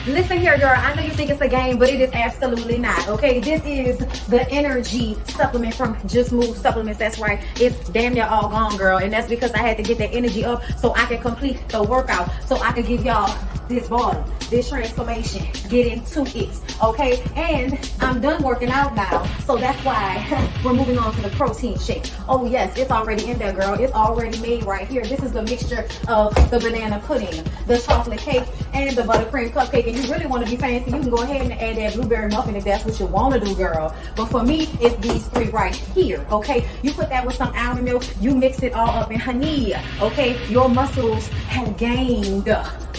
Listen here, girl. I know you think it's a game, but it is absolutely not. Okay, this is the energy supplement from Just Move Supplements. That's right. It's damn near all gone, girl, and that's because I had to get that energy up so I can complete the workout, so I can give y'all this body, this transformation, get into it. Okay, and I'm done working out now, so that's why we're moving on to the protein shake. Oh yes, it's already in there, girl. It's already made right here. This is the mixture of the banana pudding, the chocolate cake, and the buttercream cupcake. And you really want to be fancy, you can go ahead and add that blueberry muffin if that's what you want to do, girl. But for me, it's these three right here. Okay, you put that with some almond milk, you mix it all up in honey. Okay, your muscles have gained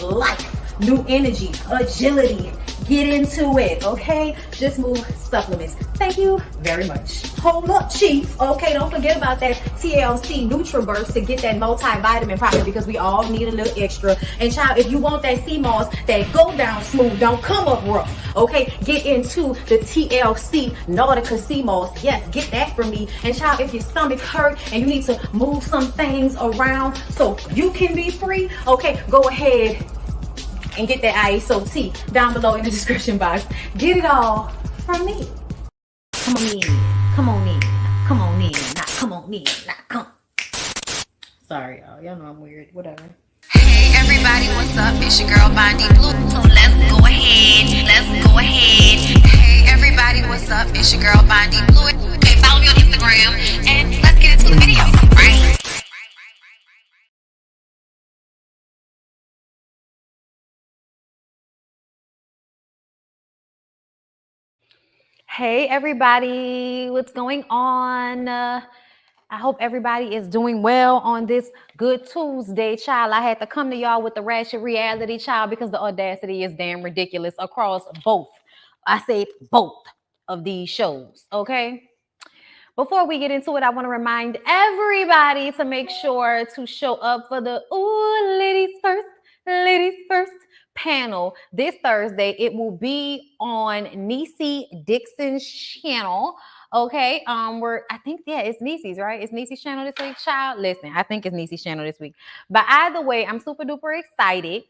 life, new energy, agility. Get into it, okay? Just Move Supplements. Thank you very much. Hold up, Chief. Okay, don't forget about that TLC NutriBurst to get that multivitamin probably, because we all need a little extra. And child, if you want that sea moss that go down smooth, don't come up rough, okay? Get into the TLC Nautica sea moss. Yes, get that from me. And child, if your stomach hurt and you need to move some things around so you can be free, okay, go ahead and get that ISO tea down below in the description box. Get it all from me. Come on in, come on in, come on in, not come on in, not come. Sorry, y'all know I'm weird, whatever. Hey everybody, what's up? It's your girl BondyBlue. So let's go ahead. Hey everybody, what's up? It's your girl BondyBlue. Okay, follow me on Instagram and let's get into the video, right? Hey everybody, what's going on? I hope everybody is doing well on this good Tuesday, child. I had to come to y'all with the Ratchet Reality, child, because the audacity is damn ridiculous across both. I say both of these shows, okay? Before we get into it, I want to remind everybody to make sure to show up for the Ooh, Ladies First panel this Thursday. It will be on Niecy Dixon's channel. Okay. I think, yeah, it's Niecy's, right? It's Niecy's channel this week, child. Listen, I think it's Niecy's channel this week. But either way, I'm super duper excited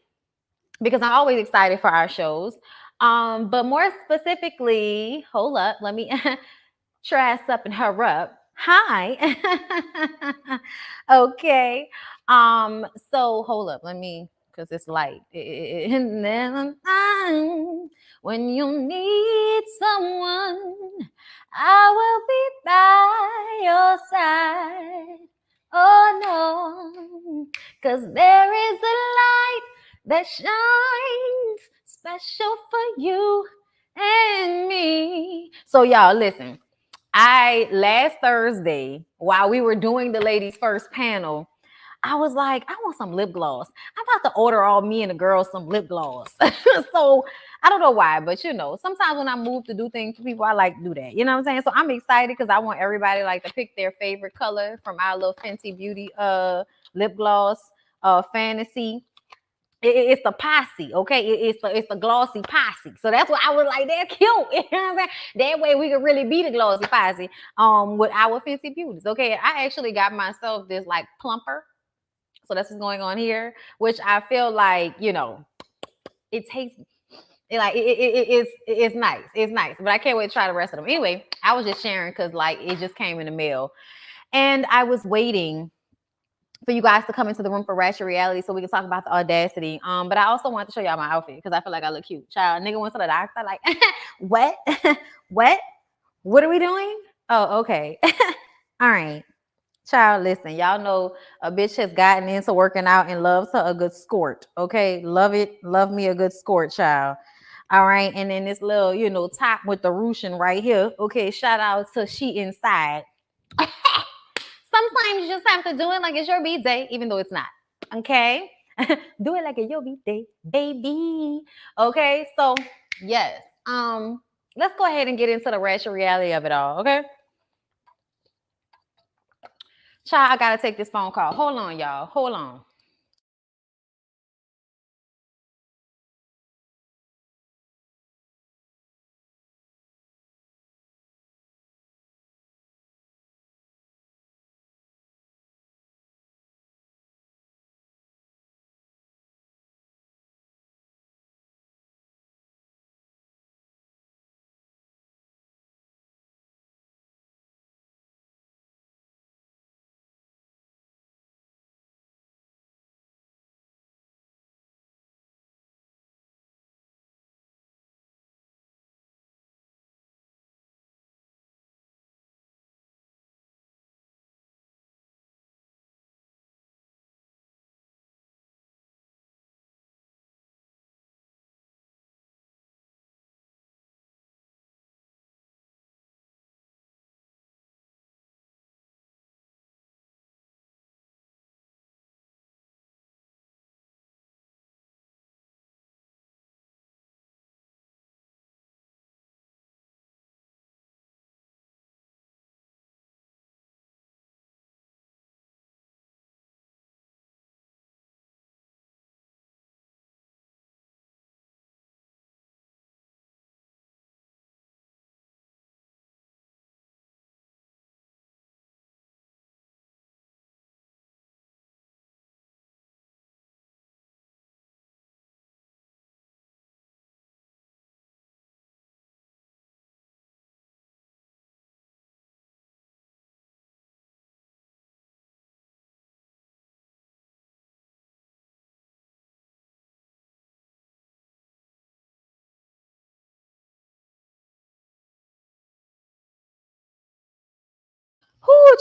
because I'm always excited for our shows. But more specifically, hold up, let me dress up and her up. Hi. Okay. So hold up, let me, because it's light. And then when you need someone, I will be by your side. Oh no, because there is a light that shines special for you and me. So y'all listen. Last Thursday, while we were doing the ladies first panel, I was like, I want some lip gloss. I'm about to order all me and the girls some lip gloss. So I don't know why, but you know, sometimes when I move to do things for people, I like to do that. You know what I'm saying? So I'm excited because I want everybody like to pick their favorite color from our little Fenty Beauty lip gloss fantasy. It's the posse, okay? It's the glossy posse. So that's what I was like, they're cute. You know what I'm saying? That way we could really be the glossy posse with our Fenty Beauties. Okay. I actually got myself this like plumper. So that's what's going on here, which I feel like, you know, it tastes it's nice. It's nice. But I can't wait to try the rest of them. Anyway, I was just sharing because like it just came in the mail. And I was waiting for you guys to come into the room for Ratchet Reality so we can talk about the audacity. But I also wanted to show y'all my outfit because I feel like I look cute. Child, nigga went to the doctor like, what? What are we doing? Oh, okay. All right. Child, listen, y'all know a bitch has gotten into working out and loves her a good skort. Okay. Love it. Love me a good skort, child. All right. And then this little, you know, top with the ruching right here. Okay. Shout out to She Inside. Sometimes you just have to do it like it's your B-day, even though it's not. Okay? Do it like it's your B-day, baby. Okay, so yes. Let's go ahead and get into the Ratchet Reality of it all, okay? Child, I gotta take this phone call. Hold on, y'all. Hold on.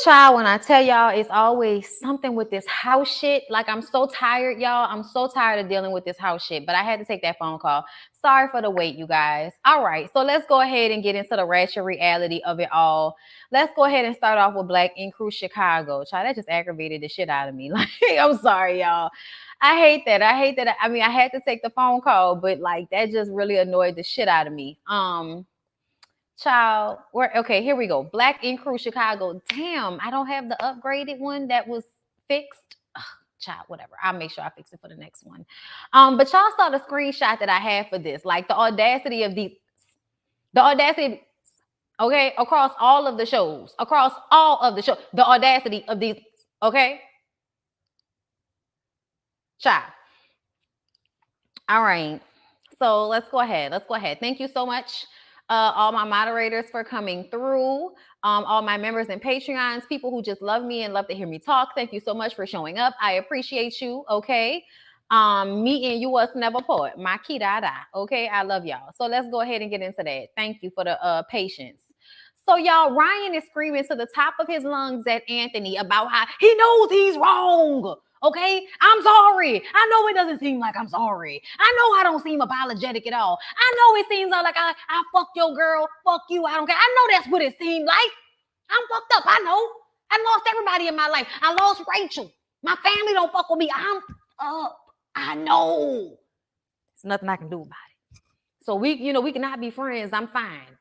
child, when I tell y'all, it's always something with this house shit. Like, I'm so tired, y'all. I'm so tired of dealing with this house shit. But I had to take that phone call. Sorry for the wait, you guys. All right, so let's go ahead and get into the ratchet reality of it all. Let's go ahead and start off with Black Ink Crew Chicago. Child, that just aggravated the shit out of me. Like, I'm sorry, y'all. I hate that. I mean, I had to take the phone call, but like that just really annoyed the shit out of me. Child, okay, here we go. Black Ink Crew Chicago. Damn, I don't have the upgraded one that was fixed. Ugh, child, whatever. I'll make sure I fix it for the next one. But y'all saw the screenshot that I had for this. Like the audacity of these, okay, across all of the shows, the audacity of these, okay? Child. All right. So let's go ahead. Thank you so much, all my moderators, for coming through. All my members and Patreons, people who just love me and love to hear me talk. Thank you so much for showing up. I appreciate you. Okay. Me and you was never part. My key da. Okay. I love y'all. So let's go ahead and get into that. Thank you for the patience. So y'all, Ryan is screaming to the top of his lungs at Anthony about how he knows he's wrong. Okay, I'm sorry. I know it doesn't seem like I'm sorry. I know I don't seem apologetic at all. I know it seems like I fucked your girl. Fuck you. I don't care. I know that's what it seemed like. I'm fucked up. I know. I lost everybody in my life. I lost Rachel. My family don't fuck with me. I'm up. I know. There's nothing I can do about it. So we cannot be friends. I'm fine.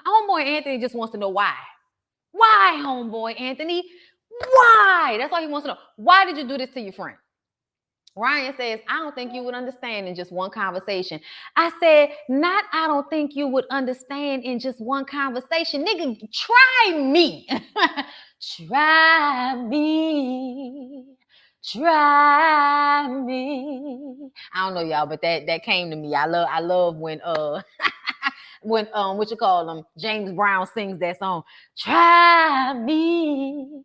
Homeboy Anthony just wants to know why. Why, homeboy Anthony? Why? That's all he wants to know. Why did you do this to your friend? Ryan says, I don't think you would understand in just one conversation. I said, not I don't think you would understand in just one conversation. Nigga, try me. Try me. Try me. I don't know, y'all, but that came to me. I love when when what you call them, James Brown sings that song. Try me.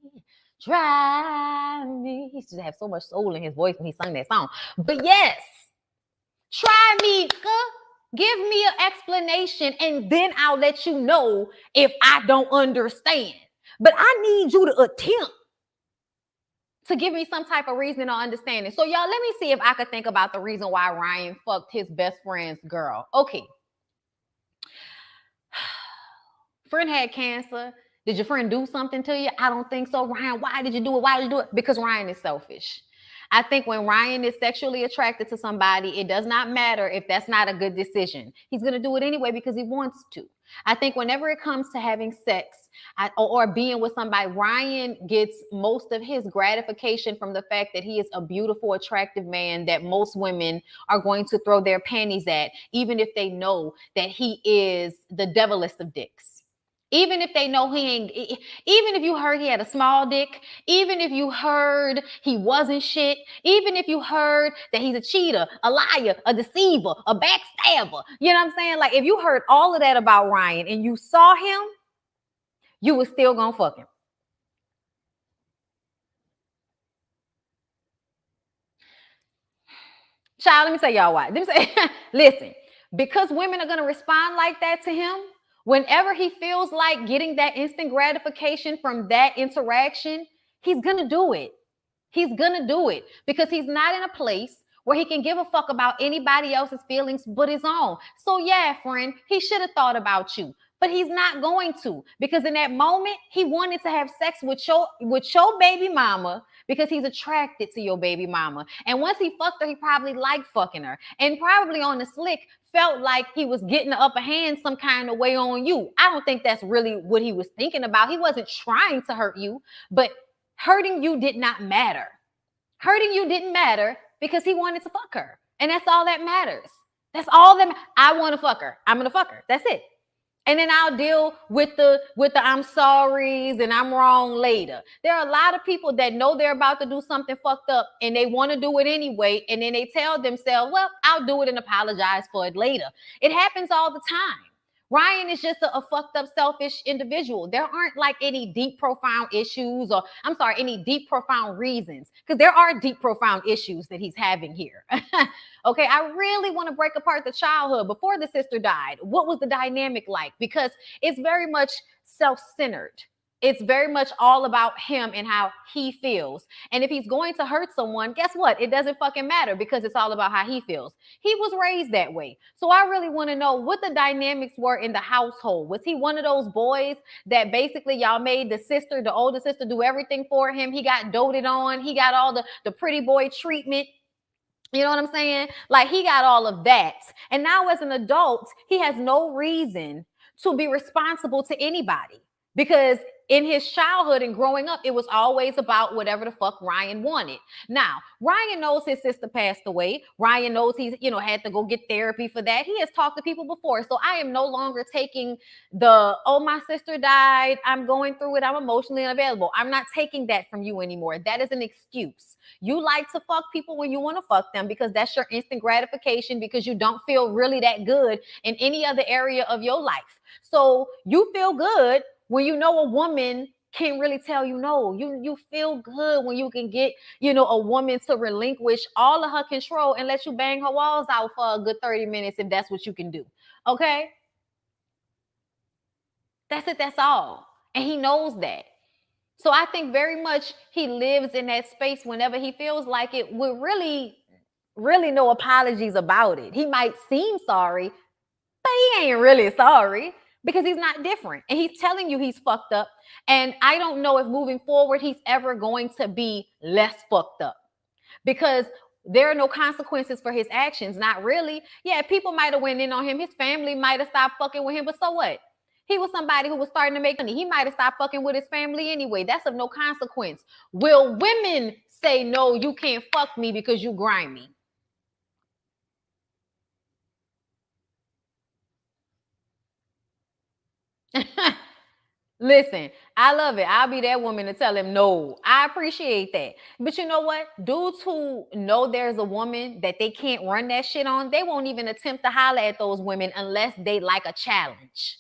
Try me. He used to have so much soul in his voice when he sung that song. But yes, try me. Give me an explanation, and then I'll let you know if I don't understand. But I need you to attempt to give me some type of reason or understanding. So y'all, let me see if I could think about the reason why Ryan fucked his best friend's girl. Okay. Friend had cancer. Did your friend do something to you? I don't think so. Ryan, why did you do it? Why did you do it? Because Ryan is selfish. I think when Ryan is sexually attracted to somebody, it does not matter if that's not a good decision. He's going to do it anyway because he wants to. I think whenever it comes to having sex or being with somebody, Ryan gets most of his gratification from the fact that he is a beautiful, attractive man that most women are going to throw their panties at, even if they know that he is the devilest of dicks. Even if they know he ain't, even if you heard he had a small dick, even if you heard he wasn't shit, even if you heard that he's a cheater, a liar, a deceiver, a backstabber, you know what I'm saying? Like, if you heard all of that about Ryan and you saw him, you were still gonna fuck him. Child, let me tell y'all why. Listen, because women are gonna respond like that to him. Whenever he feels like getting that instant gratification from that interaction, he's going to do it. He's going to do it because he's not in a place where he can give a fuck about anybody else's feelings but his own. So yeah, friend, he should have thought about you, but he's not going to, because in that moment, he wanted to have sex with your baby mama because he's attracted to your baby mama. And once he fucked her, he probably liked fucking her and probably on the slick felt like he was getting the upper hand some kind of way on you. I don't think that's really what he was thinking about. He wasn't trying to hurt you, but hurting you did not matter. Hurting you didn't matter because he wanted to fuck her. And that's all that matters. That's all that I want to fuck her. I'm going to fuck her. That's it. And then I'll deal with the I'm sorry's and I'm wrong later. There are a lot of people that know they're about to do something fucked up and they want to do it anyway. And then they tell themselves, well, I'll do it and apologize for it later. It happens all the time. Ryan is just a fucked up, selfish individual. There aren't like any deep, profound issues any deep, profound reasons, because there are deep, profound issues that he's having here. Okay, I really want to break apart the childhood before the sister died. What was the dynamic like? Because it's very much self-centered. It's very much all about him and how he feels. And if he's going to hurt someone, guess what? It doesn't fucking matter because it's all about how he feels. He was raised that way. So I really want to know what the dynamics were in the household. Was he one of those boys that basically y'all made the older sister, do everything for him? He got doted on. He got all the pretty boy treatment. You know what I'm saying? Like, he got all of that. And now as an adult, he has no reason to be responsible to anybody, because in his childhood and growing up, it was always about whatever the fuck Ryan wanted. Now, Ryan knows his sister passed away. Ryan knows he's, had to go get therapy for that. He has talked to people before. So I am no longer taking oh, my sister died, I'm going through it, I'm emotionally unavailable. I'm not taking that from you anymore. That is an excuse. You like to fuck people when you want to fuck them because that's your instant gratification, because you don't feel really that good in any other area of your life. So you feel good when you know a woman can't really tell you no. You feel good when you can get, a woman to relinquish all of her control and let you bang her walls out for a good 30 minutes if that's what you can do. Okay? That's it. That's all. And he knows that. So I think very much he lives in that space whenever he feels like it, with really, really no apologies about it. He might seem sorry, but he ain't really sorry, because he's not different. And he's telling you he's fucked up. And I don't know if moving forward, he's ever going to be less fucked up, because there are no consequences for his actions. Not really. Yeah, people might have went in on him. His family might have stopped fucking with him, but so what? He was somebody who was starting to make money. He might have stopped fucking with his family anyway. That's of no consequence. Will women say, no, you can't fuck me because you grimy? Listen, I love it. I'll be that woman to tell him no. I appreciate that. But you know what? Dudes who know there's a woman that they can't run that shit on, they won't even attempt to holler at those women unless they like a challenge.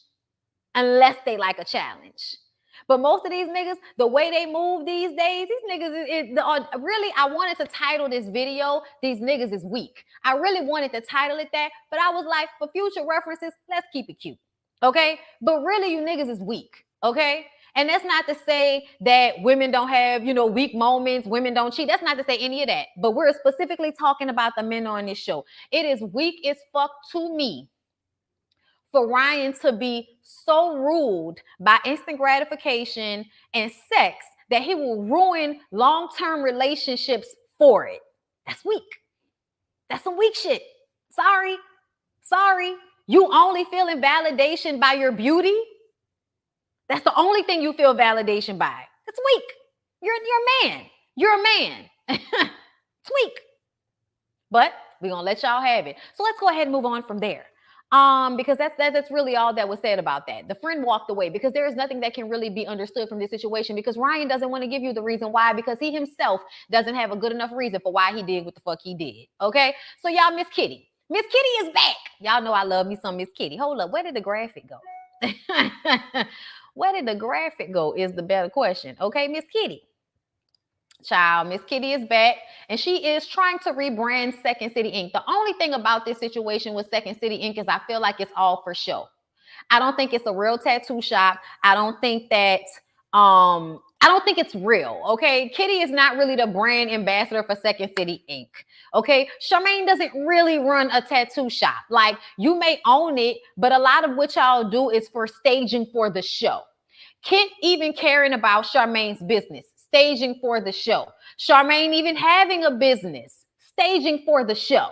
But most of these niggas, the way they move these days, these niggas really, I wanted to title this video, These Niggas Is Weak. I really wanted to title it that, but I was like, for future references, let's keep it cute. Okay? But really, you niggas is weak. Okay? And that's not to say that women don't have, weak moments, women don't cheat. That's not to say any of that. But we're specifically talking about the men on this show. It is weak as fuck to me for Ryan to be so ruled by instant gratification and sex that he will ruin long-term relationships for it. That's weak. That's some weak shit. Sorry. You only feeling validation by your beauty? That's the only thing you feel validation by. That's weak. You're a man. You're a man. It's weak. But we're going to let y'all have it. So let's go ahead and move on from there. Because that's really all that was said about that. The friend walked away because there is nothing that can really be understood from this situation, because Ryan doesn't want to give you the reason why, because he himself doesn't have a good enough reason for why he did what the fuck he did. Okay? So y'all, Miss Kitty. Miss Kitty is back. Y'all know I love me some Miss Kitty. Hold up. Where did the graphic go? Where did the graphic go is the better question. Okay, Miss Kitty. Child, Miss Kitty is back, and she is trying to rebrand Second City Inc. The only thing about this situation with Second City Inc. is I feel like it's all for show. I don't think it's a real tattoo shop. I don't think it's real. Okay, Kitty is not really the brand ambassador for Second City Inc. Okay, Charmaine doesn't really run a tattoo shop. Like, you may own it, but a lot of what y'all do is for staging for the show. Kent even caring about Charmaine's business, staging for the show. Charmaine even having a business, staging for the show.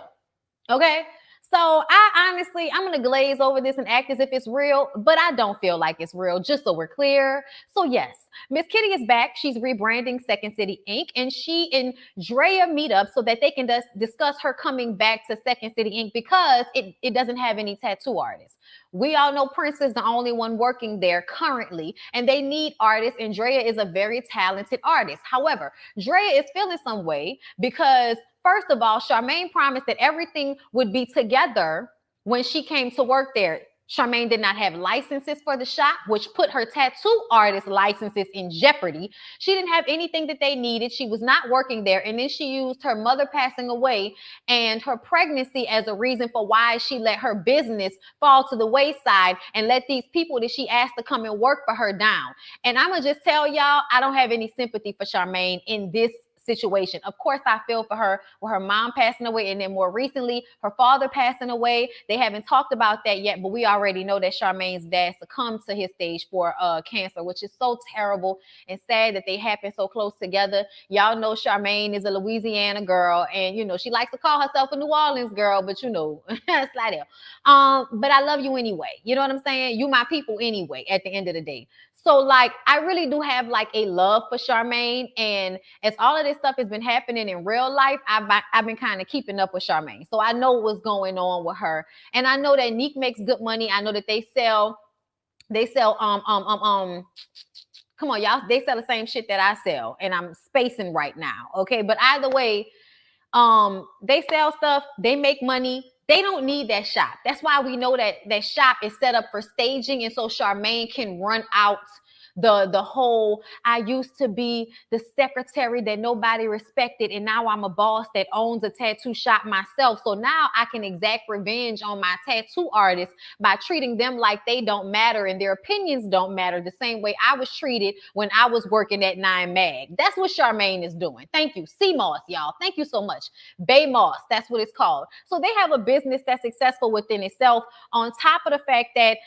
Okay? So I'm going to glaze over this and act as if it's real, but I don't feel like it's real, just so we're clear. So yes, Miss Kitty is back. She's rebranding Second City Inc. And she and Drea meet up so that they can discuss her coming back to Second City Inc. because it doesn't have any tattoo artists. We all know Prince is the only one working there currently, and they need artists, and Drea is a very talented artist. However, Drea is feeling some way because, first of all, Charmaine promised that everything would be together when she came to work there. Charmaine did not have licenses for the shop, which put her tattoo artist licenses in jeopardy. She didn't have anything that they needed. She was not working there. And then she used her mother passing away and her pregnancy as a reason for why she let her business fall to the wayside and let these people that she asked to come and work for her down. And I'm going to just tell y'all, I don't have any sympathy for Charmaine in this situation. Of course, I feel for her with her mom passing away, and then more recently, her father passing away. They haven't talked about that yet, but we already know that Charmaine's dad succumbed to his stage 4 cancer, which is so terrible and sad that they happen so close together. Y'all know Charmaine is a Louisiana girl, and you know she likes to call herself a New Orleans girl, but you know, slide out. But I love you anyway. You know what I'm saying? You my people anyway. At the end of the day. So like, I really do have like a love for Charmaine, and as all of this stuff has been happening in real life, I've been kind of keeping up with Charmaine, so I know what's going on with her, and I know that Neek makes good money. I know that they sell come on y'all, they sell the same shit that I sell, and I'm spacing right now, okay? But either way, they sell stuff, they make money. They don't need that shop. That's why we know that that shop is set up for staging, and so Charmaine can run out the whole, I used to be the secretary that nobody respected, and now I'm a boss that owns a tattoo shop myself. So now I can exact revenge on my tattoo artists by treating them like they don't matter and their opinions don't matter, the same way I was treated when I was working at 9 Mag. That's what Charmaine is doing. Thank you. CMOS, y'all. Thank you so much. Bay Moss, that's what it's called. So they have a business that's successful within itself, on top of the fact that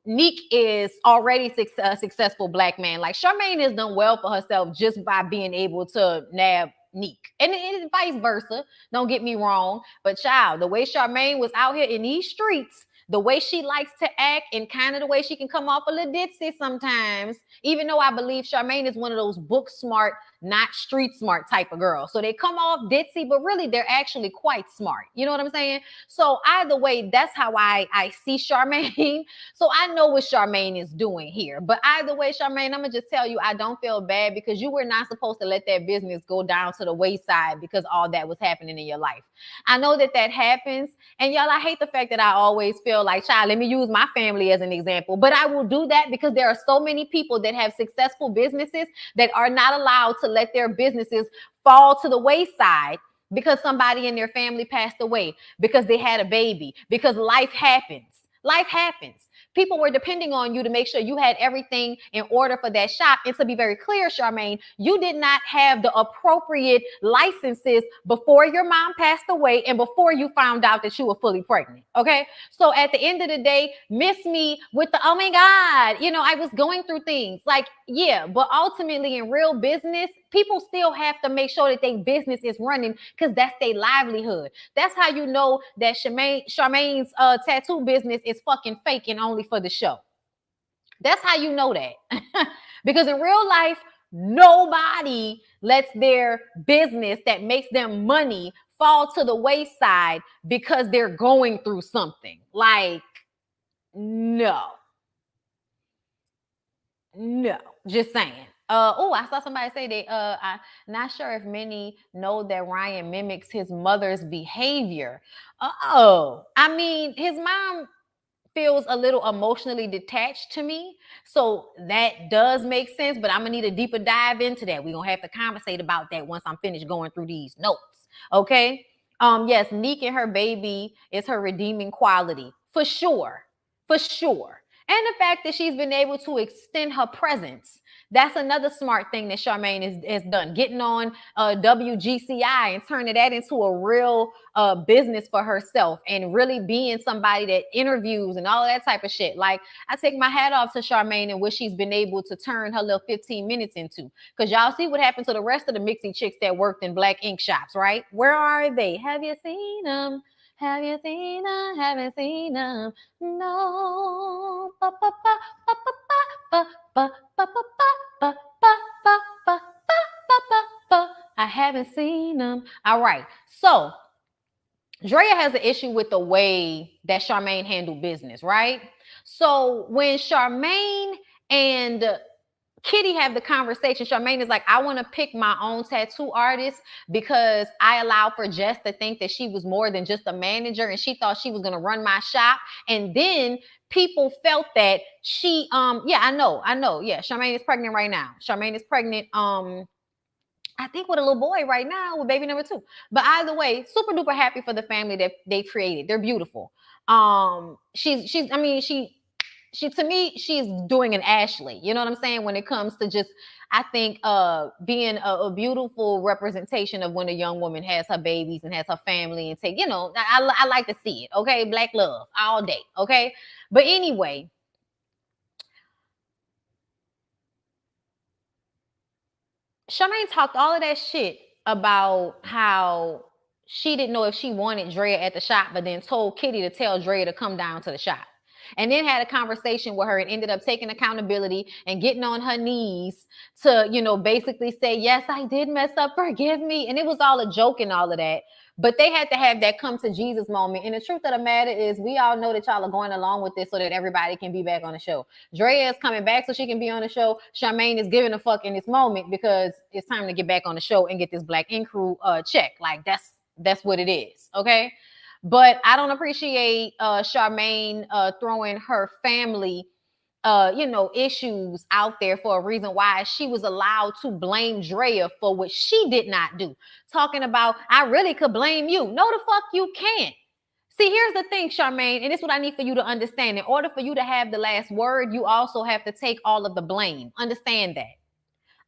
Neek is already a successful black man. Like, Charmaine has done well for herself just by being able to nab Neek, and vice versa. Don't get me wrong, but child, the way Charmaine was out here in these streets, the way she likes to act, and kind of the way she can come off a little ditzy sometimes, even though I believe Charmaine is one of those book smart, not street smart type of girls. So they come off ditzy, but really they're actually quite smart. You know what I'm saying? So either way, that's how I see Charmaine. So I know what Charmaine is doing here. But either way, Charmaine, I'm going to just tell you, I don't feel bad, because you were not supposed to let that business go down to the wayside because all that was happening in your life. I know that that happens. And y'all, I hate the fact that I always feel like, child, let me use my family as an example. But I will do that because there are so many people that have successful businesses that are not allowed to let their businesses fall to the wayside because somebody in their family passed away, because they had a baby, because life happens. Life happens. People were depending on you to make sure you had everything in order for that shop. And to be very clear, Charmaine, you did not have the appropriate licenses before your mom passed away and before you found out that you were fully pregnant. Okay. So at the end of the day, miss me with the, oh my God, you know, I was going through things like, yeah, but ultimately in real business, people still have to make sure that their business is running because that's their livelihood. That's how you know that Charmaine's tattoo business is fucking fake and only for the show. That's how you know that. Because in real life, nobody lets their business that makes them money fall to the wayside because they're going through something. Like, no, just saying. I saw somebody say that I'm not sure if many know that Ryan mimics his mother's behavior. I mean, his mom feels a little emotionally detached to me. So that does make sense, but I'm gonna need a deeper dive into that. We're gonna have to conversate about that once I'm finished going through these notes. Okay. Yes, Neek and her baby is her redeeming quality. For sure. For sure. And the fact that she's been able to extend her presence. That's another smart thing that Charmaine has done, getting on WGCI and turning that into a real business for herself, and really being somebody that interviews and all of that type of shit. Like, I take my hat off to Charmaine and what she's been able to turn her little 15 minutes into. Because y'all see what happened to the rest of the mixy chicks that worked in black ink shops, right? Where are they? Have you seen them? Have you seen them? Haven't seen them. No. Ba, ba, ba, ba, ba, ba, ba, ba, ba, ba, ba, ba, ba, ba, ba. I haven't seen them. All right. So Drea has an issue with the way that Charmaine handled business, right? So when Charmaine and Kitty have the conversation. Charmaine is like, I want to pick my own tattoo artist because I allowed for Jess to think that she was more than just a manager and she thought she was going to run my shop. And then people felt that she, yeah, I know. Yeah, Charmaine is pregnant right now. Charmaine is pregnant, I think with a little boy right now with baby number 2. But either way, super duper happy for the family that they created. They're beautiful. She's, I mean, she to me, she's doing an Ashley. You know what I'm saying? When it comes to just, I think being a beautiful representation of when a young woman has her babies and has her family and take, you know, I like to see it. Okay, black love all day. Okay, but anyway. Charmaine talked all of that shit about how she didn't know if she wanted Drea at the shop, but then told Kitty to tell Drea to come down to the shop. And then had a conversation with her and ended up taking accountability and getting on her knees to, you know, basically say, yes, I did mess up, forgive me. And it was all a joke and all of that. But they had to have that come to Jesus moment. And the truth of the matter is, we all know that y'all are going along with this so that everybody can be back on the show. Drea is coming back so she can be on the show. Charmaine is giving a fuck in this moment because it's time to get back on the show and get this Black Ink Crew check. Like, that's what it is, okay? But I don't appreciate Charmaine throwing her family you know, issues out there for a reason why she was allowed to blame Drea for what she did not do. Talking about, I really could blame you. No, the fuck you can't. See, here's the thing, Charmaine, and this is what I need for you to understand. In order for you to have the last word, you also have to take all of the blame. Understand that.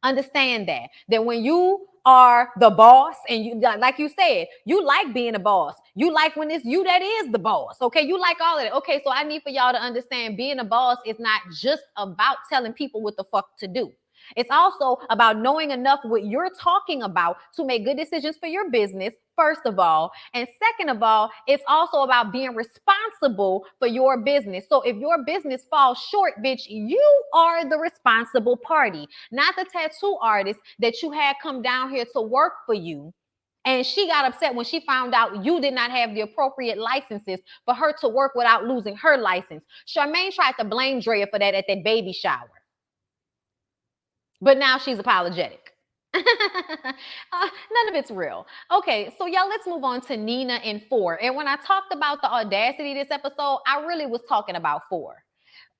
Understand that when you are the boss and you, like you said, you like being a boss. You like when it's you that is the boss. Okay. You like all of it. Okay. So I need for y'all to understand being a boss is not just about telling people what the fuck to do. It's also about knowing enough what you're talking about to make good decisions for your business, first of all. And second of all, it's also about being responsible for your business. So if your business falls short, bitch, you are the responsible party, not the tattoo artist that you had come down here to work for you. And she got upset when she found out you did not have the appropriate licenses for her to work without losing her license. Charmaine tried to blame Drea for that at that baby shower. But now she's apologetic. None of it's real. Okay, so y'all, let's move on to Nina and Phor. And when I talked about the audacity this episode, I really was talking about Phor.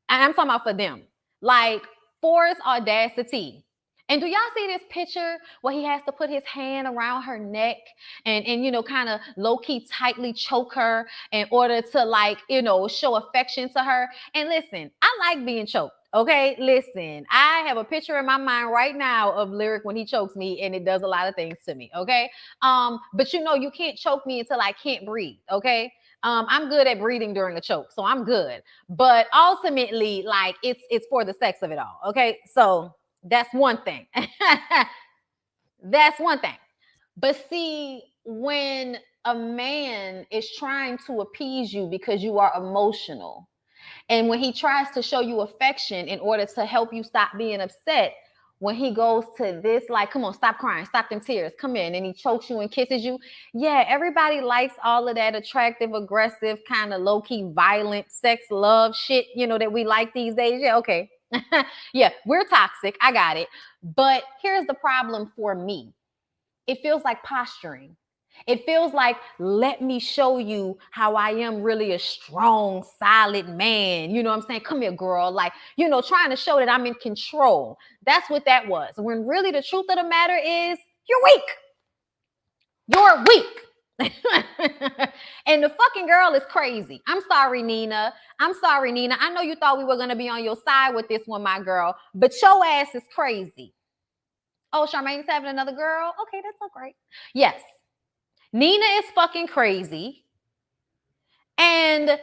And I'm talking about for them. Like, Phor's audacity. And do y'all see this picture where he has to put his hand around her neck and you know, kind of low-key tightly choke her in order to, like, you know, show affection to her? And listen, I like being choked. Okay, listen, I have a picture in my mind right now of Lyric when he chokes me, and it does a lot of things to me. Okay, but you know, you can't choke me until I can't breathe. Okay, I'm good at breathing during a choke, so I'm good. But ultimately, like, it's for the sex of it all. Okay, so that's one thing. That's one thing. But see, when a man is trying to appease you because you are emotional, and when he tries to show you affection in order to help you stop being upset, when he goes to this, like, come on, stop crying, stop them tears, come in, and he chokes you and kisses you. Yeah, everybody likes all of that attractive, aggressive, kind of low-key, violent, sex, love shit, you know, that we like these days. Yeah, okay. Yeah, we're toxic. I got it. But here's the problem for me. It feels like posturing. It feels like, let me show you how I am really a strong, solid man. You know what I'm saying? Come here, girl. Like, you know, trying to show that I'm in control. That's what that was. When really the truth of the matter is, you're weak. You're weak. And the fucking girl is crazy. I'm sorry, Nina. I'm sorry, Nina. I know you thought we were going to be on your side with this one, my girl, but your ass is crazy. Oh, Charmaine's having another girl? Okay, that's so great. Yes. Nina is fucking crazy. And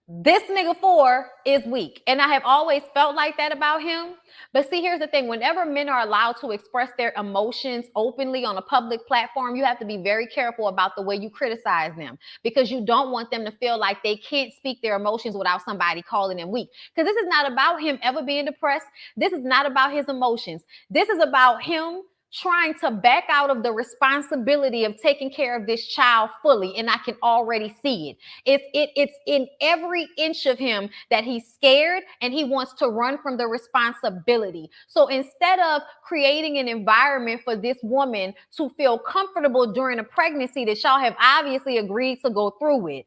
this nigga Phor is weak. And I have always felt like that about him. But see, here's the thing. Whenever men are allowed to express their emotions openly on a public platform, you have to be very careful about the way you criticize them, because you don't want them to feel like they can't speak their emotions without somebody calling them weak. Because this is not about him ever being depressed. This is not about his emotions. This is about him trying to back out of the responsibility of taking care of this child fully, and I can already see it. It's in every inch of him that he's scared and he wants to run from the responsibility. So instead of creating an environment for this woman to feel comfortable during a pregnancy that y'all have obviously agreed to go through with,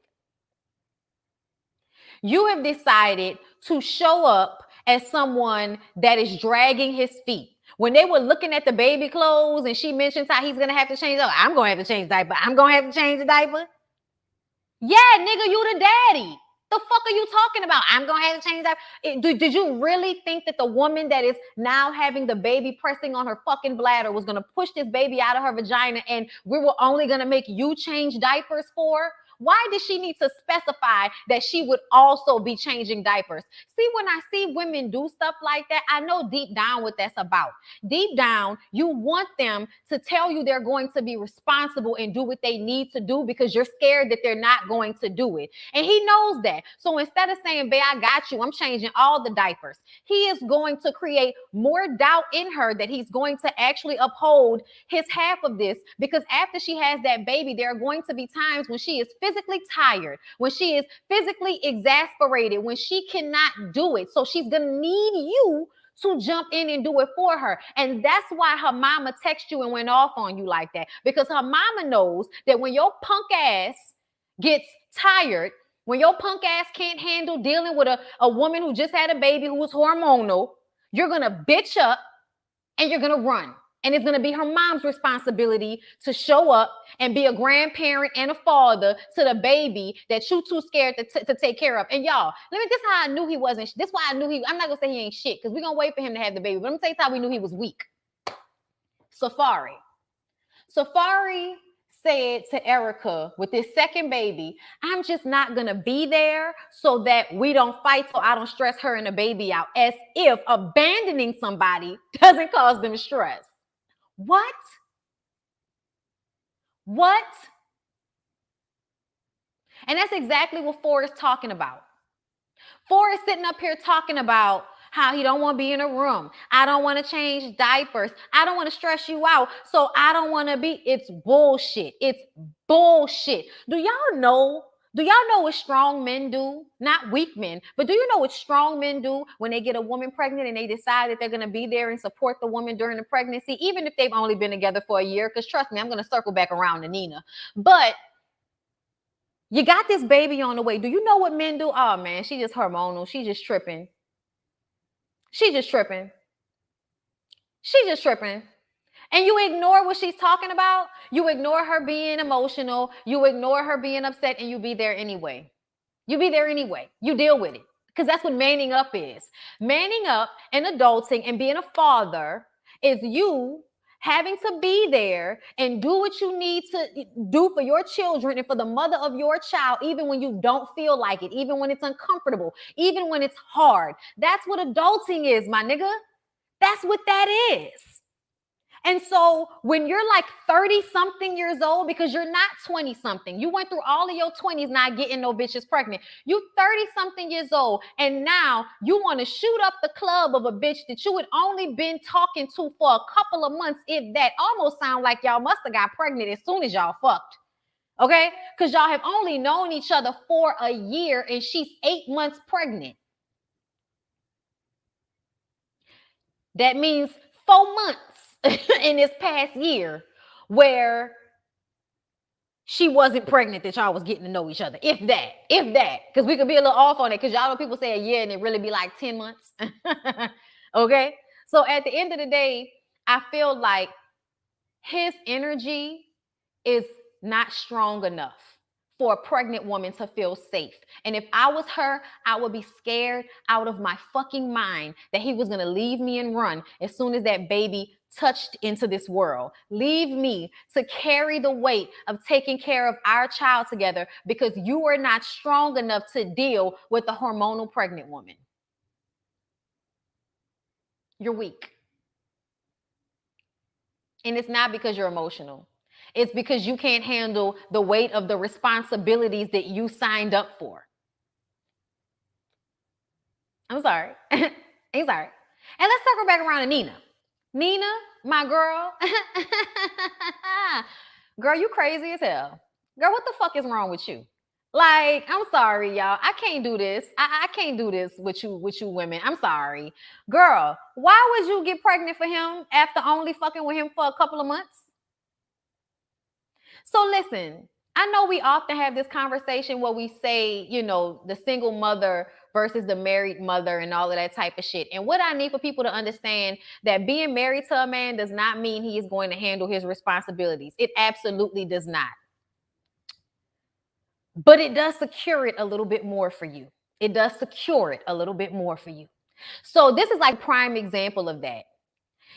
you have decided to show up as someone that is dragging his feet. When they were looking at the baby clothes and she mentions how he's going to have to change, oh, I'm going to have to change the diaper. I'm going to have to change the diaper. Yeah, nigga, you the daddy. The fuck are you talking about? I'm going to have to change that. Did you really think that the woman that is now having the baby pressing on her fucking bladder was going to push this baby out of her vagina and we were only going to make you change diapers for? Why did she need to specify that she would also be changing diapers? See, when I see women do stuff like that, I know deep down what that's about. Deep down, you want them to tell you they're going to be responsible and do what they need to do because you're scared that they're not going to do it. And he knows that. So instead of saying, babe, I got you, I'm changing all the diapers, he is going to create more doubt in her that he's going to actually uphold his half of this, because after she has that baby, there are going to be times when she is physically tired, when she is physically exasperated, when she cannot do it. So she's going to need you to jump in and do it for her. And that's why her mama texted you and went off on you like that, because her mama knows that when your punk ass gets tired, when your punk ass can't handle dealing with a woman who just had a baby who was hormonal, you're going to bitch up and you're going to run. And it's going to be her mom's responsibility to show up and be a grandparent and a father to the baby that you too scared to take care of. And y'all, this is how I knew he wasn't. This is why I knew I'm not going to say he ain't shit, because we're going to wait for him to have the baby. But I'm going to tell you how we knew he was weak. Safari said to Erica with this second baby, I'm just not going to be there so that we don't fight, so I don't stress her and the baby out, as if abandoning somebody doesn't cause them stress. What? And that's exactly what Phor is talking about. Phor is sitting up here talking about how he don't want to be in a room. I don't want to change diapers. I don't want to stress you out. So I don't want to be. It's bullshit. It's bullshit. Do y'all know what strong men do? Not weak men, but do you know what strong men do when they get a woman pregnant and they decide that they're going to be there and support the woman during the pregnancy, even if they've only been together for a year? Because trust me, I'm going to circle back around to Nina. But you got this baby on the way. Do you know what men do? Oh, man, she just hormonal. She just tripping. And you ignore what she's talking about. You ignore her being emotional. You ignore her being upset, and you be there anyway. You deal with it, because that's what manning up is. Manning up and adulting and being a father is you having to be there and do what you need to do for your children and for the mother of your child, even when you don't feel like it, even when it's uncomfortable, even when it's hard. That's what adulting is, my nigga. That's what that is. And so when you're like 30-something years old, because you're not 20-something, you went through all of your 20s not getting no bitches pregnant. You 30-something years old, and now you want to shoot up the club of a bitch that you had only been talking to for a couple of months, if that. Almost sound like y'all must have got pregnant as soon as y'all fucked. Okay? Because y'all have only known each other for a year, and she's 8 months pregnant. That means 4 months in this past year where she wasn't pregnant that y'all was getting to know each other. If that, because we could be a little off on it, because y'all know people say a year and it really be like 10 months. Okay. So at the end of the day, I feel like his energy is not strong enough for a pregnant woman to feel safe. And if I was her, I would be scared out of my fucking mind that he was going to leave me and run as soon as that baby touched into this world. Leave me to carry the weight of taking care of our child together because you are not strong enough to deal with a hormonal pregnant woman. You're weak. And it's not because you're emotional. It's because you can't handle the weight of the responsibilities that you signed up for. I'm sorry. I'm sorry. And let's circle back around to Nina. Nina, my girl. Girl, you crazy as hell. Girl, what the fuck is wrong with you? Like, I'm sorry, y'all. I can't do this. I can't do this with you women. I'm sorry. Girl, why would you get pregnant for him after only fucking with him for a couple of months? So listen, I know we often have this conversation where we say, you know, the single mother versus the married mother and all of that type of shit. And what I need for people to understand that being married to a man does not mean he is going to handle his responsibilities. It absolutely does not. But it does secure it a little bit more for you. It does secure it a little bit more for you. So this is like prime example of that.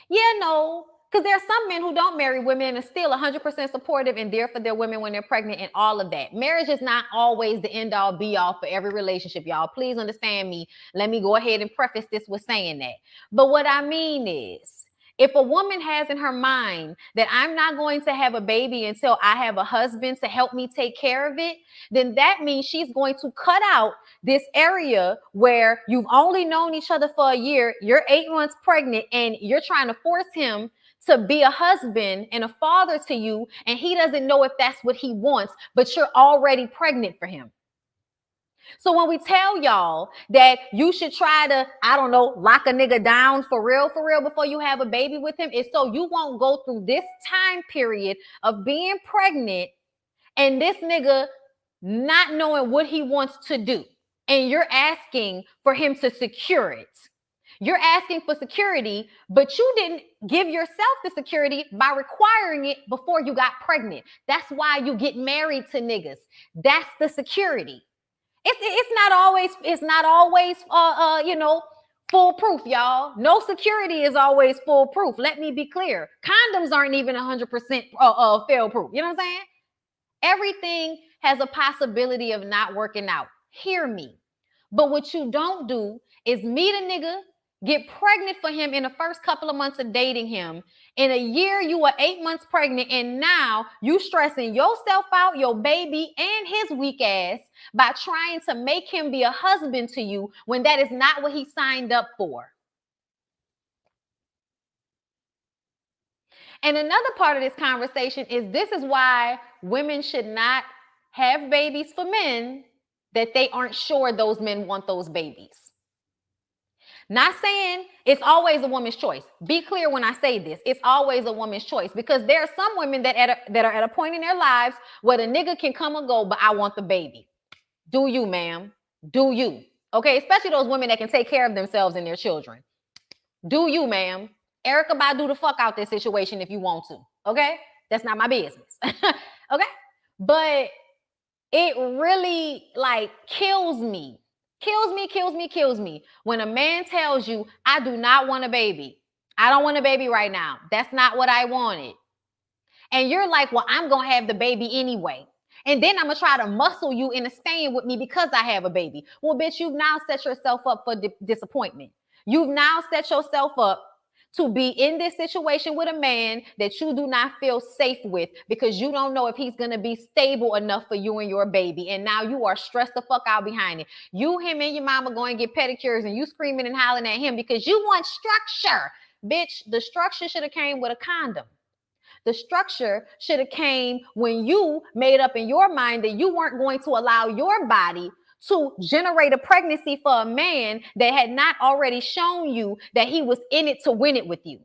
Yeah, no, because there are some men who don't marry women and are still 100% supportive and there for their women when they're pregnant and all of that. Marriage is not always the end all be all for every relationship, y'all. Please understand me. Let me go ahead and preface this with saying that. But what I mean is, if a woman has in her mind that I'm not going to have a baby until I have a husband to help me take care of it, then that means she's going to cut out this area where you've only known each other for a year, you're 8 months pregnant, and you're trying to force him to be a husband and a father to you, and he doesn't know if that's what he wants, but you're already pregnant for him. So when we tell y'all that you should try to, I don't know, lock a nigga down for real before you have a baby with him, it's so you won't go through this time period of being pregnant and this nigga not knowing what he wants to do. And you're asking for him to secure it. You're asking for security, but you didn't give yourself the security by requiring it before you got pregnant. That's why you get married to niggas. That's the security. It's not always you know, foolproof, y'all. No security is always foolproof. Let me be clear. Condoms aren't even 100% fail proof. You know what I'm saying? Everything has a possibility of not working out. Hear me. But what you don't do is meet a nigga, get pregnant for him in the first couple of months of dating him. In a year, you were 8 months pregnant, and now you stressing yourself out, your baby, and his weak ass by trying to make him be a husband to you when that is not what he signed up for. And another part of this conversation is this is why women should not have babies for men that they aren't sure those men want those babies. Not saying it's always a woman's choice. Be clear when I say this. It's always a woman's choice because there are some women that are at a point in their lives where the nigga can come or go, but I want the baby. Do you, ma'am? Do you? Okay, especially those women that can take care of themselves and their children. Do you, ma'am? Erica Badu the fuck out this situation if you want to. Okay? That's not my business. Okay? But it really like kills me when a man tells you, I do not want a baby. I don't want a baby right now. That's not what I wanted. And you're like, well, I'm going to have the baby anyway. And then I'm going to try to muscle you into staying with me because I have a baby. Well, bitch, you've now set yourself up for disappointment. You've now set yourself up to be in this situation with a man that you do not feel safe with because you don't know if he's going to be stable enough for you and your baby. And now you are stressed the fuck out behind it. You, him, and your mama going to get pedicures and you screaming and hollering at him because you want structure. Bitch, the structure should have came with a condom. The structure should have came when you made up in your mind that you weren't going to allow your body to generate a pregnancy for a man that had not already shown you that he was in it to win it with you.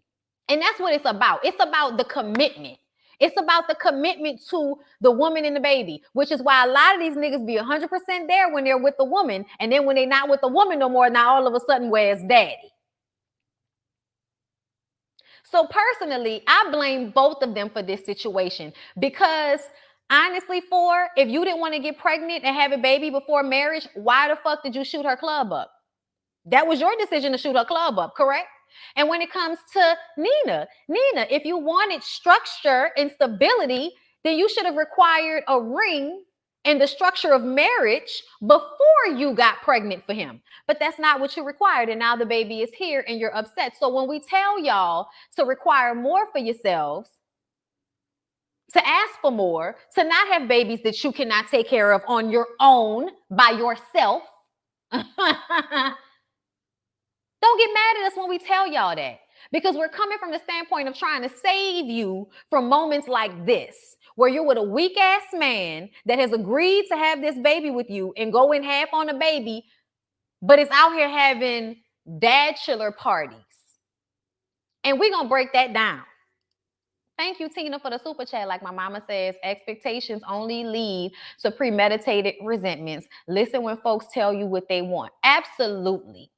And that's what it's about. It's about the commitment. It's about the commitment to the woman and the baby, which is why a lot of these niggas be 100% there when they're with the woman. And then when they're not with the woman no more, now all of a sudden, where's daddy? So personally, I blame both of them for this situation because honestly, if you didn't want to get pregnant and have a baby before marriage, why the fuck did you shoot her club up? That was your decision to shoot her club up, correct? And when it comes to Nina, if you wanted structure and stability, then you should have required a ring and the structure of marriage before you got pregnant for him. But that's not what you required. And now the baby is here and you're upset. So when we tell y'all to require more for yourselves, to ask for more, to not have babies that you cannot take care of on your own by yourself. Don't get mad at us when we tell y'all that. Because we're coming from the standpoint of trying to save you from moments like this, where you're with a weak ass man that has agreed to have this baby with you and go in half on a baby, but is out here having dad chiller parties. And we're going to break that down. Thank you, Tina, for the super chat. Like my mama says, expectations only lead to premeditated resentments. Listen when folks tell you what they want. Absolutely.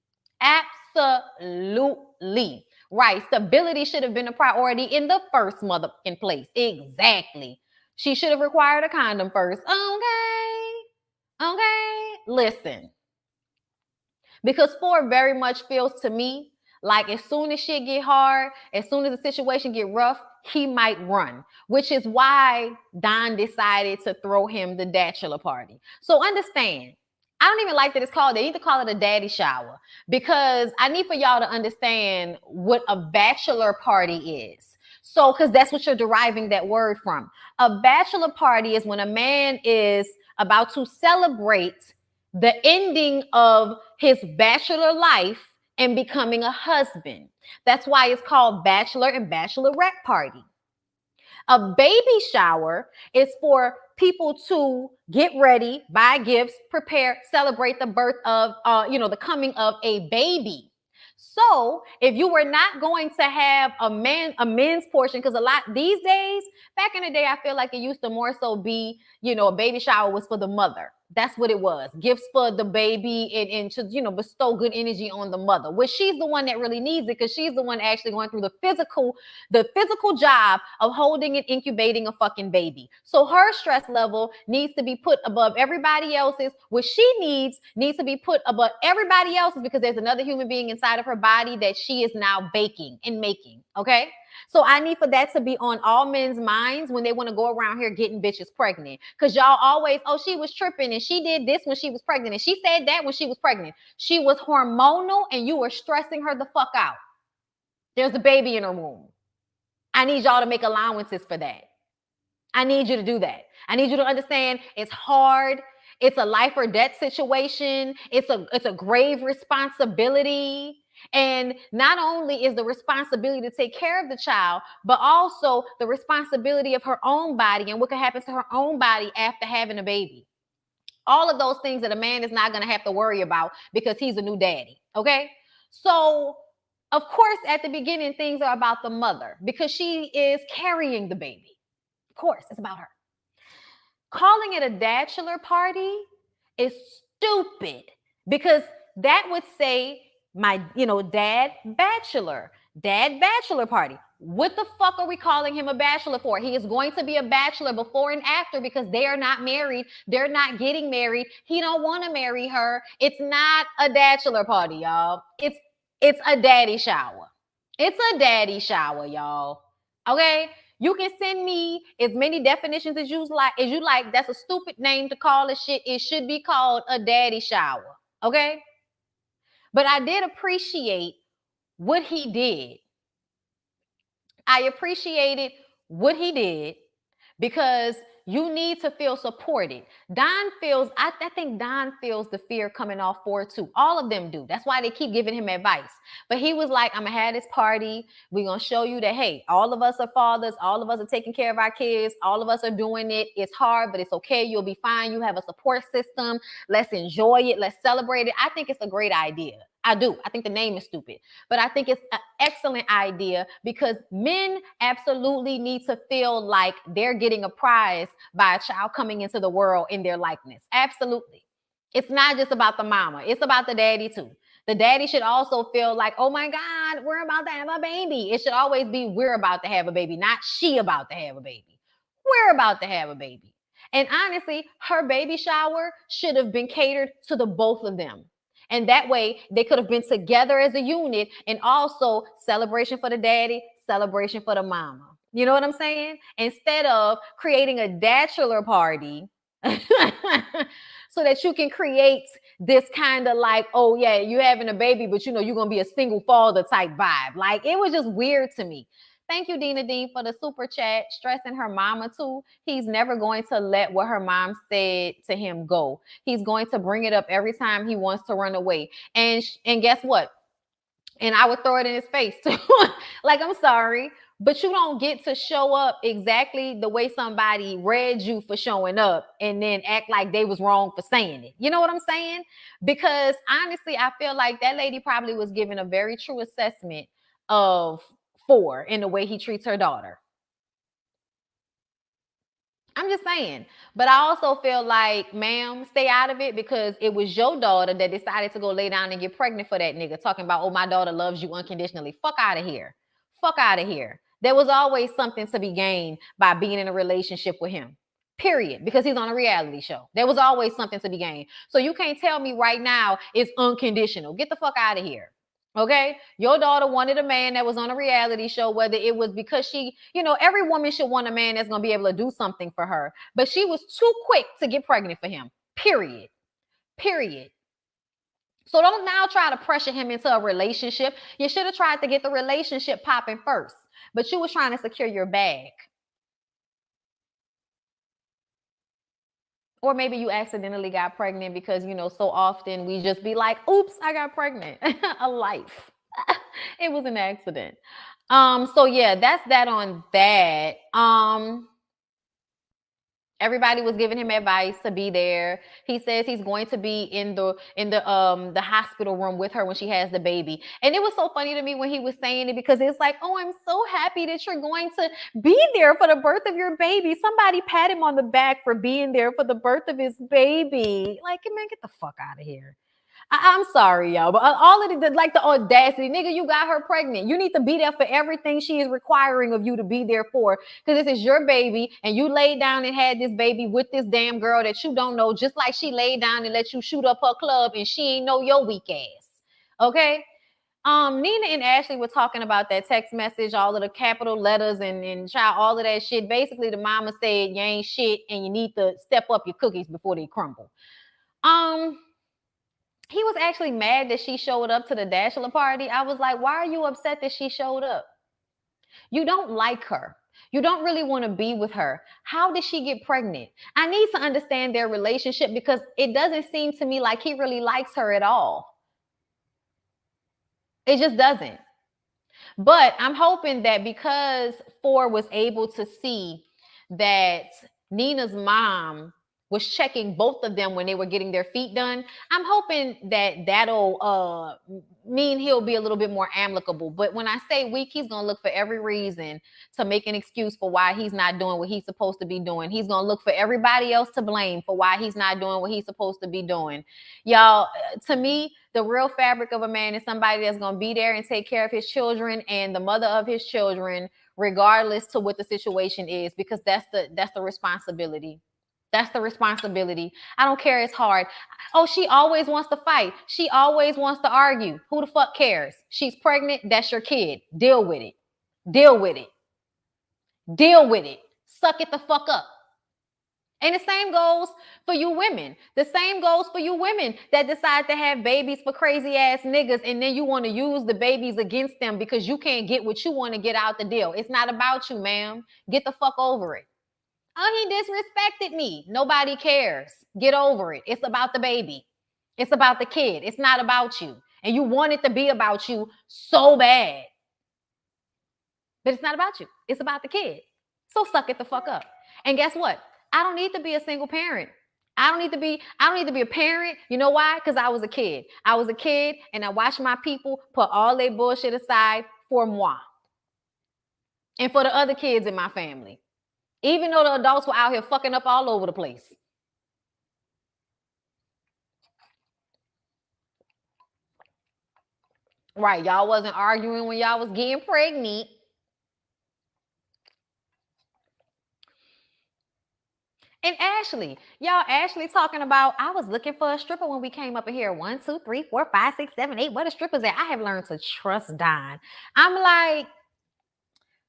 Absolutely. Right. Stability should have been a priority in the first motherfucking place. Exactly. She should have required a condom first. Okay. Listen. Because Phor very much feels to me like as soon as shit get hard, as soon as the situation get rough, he might run, which is why Don decided to throw him the bachelor party. So understand, I don't even like that it's called, they need to call it a daddy shower, because I need for y'all to understand what a bachelor party is. So, because that's what you're deriving that word from. A bachelor party is when a man is about to celebrate the ending of his bachelor life and becoming a husband. That's why it's called bachelor and bachelorette party. A baby shower is for people to get ready, buy gifts, prepare, celebrate the birth of, the coming of a baby. So if you were not going to have a men's portion, because a lot these days, back in the day, I feel like it used to more so be, a baby shower was for the mother. That's what it was. Gifts for the baby and to, bestow good energy on the mother, which she's the one that really needs it, because she's the one actually going through the physical job of holding and incubating a fucking baby. So her stress level needs to be put above everybody else's. What she needs to be put above everybody else's, because there's another human being inside of her body that she is now baking and making. Okay. So I need for that to be on all men's minds when they want to go around here getting bitches pregnant. Because y'all always, she was tripping and she did this when she was pregnant and she said that when she was pregnant. She was hormonal and you were stressing her the fuck out. There's a baby in her womb. I need y'all to make allowances for that. I need you to do that. I need you to understand it's hard. It's a life or death situation. It's a grave responsibility. And not only is the responsibility to take care of the child, but also the responsibility of her own body and what can happen to her own body after having a baby. All of those things that a man is not going to have to worry about because he's a new daddy. Okay. So, of course, at the beginning, things are about the mother because she is carrying the baby. Of course, it's about her. Calling it a bachelor party is stupid because that would say my, dad bachelor party. What the fuck are we calling him a bachelor for? He is going to be a bachelor before and after because they are not married. They're not getting married. He don't want to marry her. It's not a bachelor party, y'all. It's a daddy shower. It's a daddy shower, y'all. Okay? You can send me as many definitions as you like. That's a stupid name to call it shit. It should be called a daddy shower. Okay? But I did appreciate what he did. I appreciated what he did because you need to feel supported. Don feels, I think Don feels the fear coming off Phor too. All of them do. That's why they keep giving him advice. But he was like, I'm going to have this party. We're going to show you that, hey, all of us are fathers. All of us are taking care of our kids. All of us are doing it. It's hard, but it's okay. You'll be fine. You have a support system. Let's enjoy it. Let's celebrate it. I think it's a great idea. I do. I think the name is stupid, but I think it's an excellent idea because men absolutely need to feel like they're getting a prize by a child coming into the world in their likeness. Absolutely. It's not just about the mama. It's about the daddy too. The daddy should also feel like, oh my God, we're about to have a baby. It should always be we're about to have a baby, not she about to have a baby. We're about to have a baby. And honestly, her baby shower should have been catered to the both of them. And that way they could have been together as a unit and also celebration for the daddy, celebration for the mama. You know what I'm saying? Instead of creating a bachelor party so that you can create this kind of like, oh yeah, you're having a baby, but you're going to be a single father type vibe. Like it was just weird to me. Thank you, Dina D, for the super chat, stressing her mama too. He's never going to let what her mom said to him go. He's going to bring it up every time he wants to run away. And guess what? And I would throw it in his face too. Like, I'm sorry, but you don't get to show up exactly the way somebody read you for showing up and then act like they was wrong for saying it. You know what I'm saying? Because honestly, I feel like that lady probably was given a very true assessment of Phor in the way he treats her daughter. I'm just saying. But I also feel like, ma'am, stay out of it, because it was your daughter that decided to go lay down and get pregnant for that nigga, talking about, oh, my daughter loves you unconditionally. Fuck out of here. Fuck out of here. There was always something to be gained by being in a relationship with him. Period. Because he's on a reality show. There was always something to be gained. So you can't tell me right now it's unconditional. Get the fuck out of here. Okay, your daughter wanted a man that was on a reality show, whether it was because she, every woman should want a man that's going to be able to do something for her, but she was too quick to get pregnant for him. Period. So don't now try to pressure him into a relationship. You should have tried to get the relationship popping first, but you was trying to secure your bag. Or maybe you accidentally got pregnant because, so often we just be like, oops, I got pregnant. A life. It was an accident. So yeah, that's that on that. Everybody was giving him advice to be there. He says he's going to be in the hospital room with her when she has the baby. And it was so funny to me when he was saying it, because it's like, oh, I'm so happy that you're going to be there for the birth of your baby. Somebody pat him on the back for being there for the birth of his baby. Like, man, get the fuck out of here. I'm sorry, y'all, but all of the, like, the audacity, nigga, you got her pregnant. You need to be there for everything she is requiring of you to be there for, because this is your baby, and you laid down and had this baby with this damn girl that you don't know, just like she laid down and let you shoot up her club, and she ain't know your weak ass. Okay? Nina and Ashley were talking about that text message, all of the capital letters and child, all of that shit. Basically, the mama said you ain't shit and you need to step up your cookies before they crumble. He was actually mad that she showed up to the bachelor party. I was like, why are you upset that she showed up? You don't like her. You don't really want to be with her. How did she get pregnant? I need to understand their relationship, because it doesn't seem to me like he really likes her at all. It just doesn't. But I'm hoping that because Phor was able to see that Nina's mom was checking both of them when they were getting their feet done, I'm hoping that that'll mean he'll be a little bit more amicable. But when I say weak, he's going to look for every reason to make an excuse for why he's not doing what he's supposed to be doing. He's going to look for everybody else to blame for why he's not doing what he's supposed to be doing. Y'all, to me, the real fabric of a man is somebody that's going to be there and take care of his children and the mother of his children, regardless to what the situation is, because that's the responsibility. That's the responsibility. I don't care. It's hard. Oh, she always wants to fight. She always wants to argue. Who the fuck cares? She's pregnant. That's your kid. Deal with it. Deal with it. Deal with it. Suck it the fuck up. And the same goes for you women. The same goes for you women that decide to have babies for crazy ass niggas, and then you want to use the babies against them because you can't get what you want to get out the deal. It's not about you, ma'am. Get the fuck over it. Oh, he disrespected me. Nobody cares. Get over it. It's about the baby. It's about the kid. It's not about you. And you want it to be about you so bad. But it's not about you. It's about the kid. So suck it the fuck up. And guess what? I don't need to be a single parent. I don't need to be a parent. You know why? Because I was a kid. I was a kid, and I watched my people put all their bullshit aside for moi. And for the other kids in my family. Even though the adults were out here fucking up all over the place. Right, y'all wasn't arguing when y'all was getting pregnant. And Ashley talking about, I was looking for a stripper when we came up in here. 1, 2, 3, 4, 5, 6, 7, 8. Where the strippers at? I have learned to trust Don. I'm like,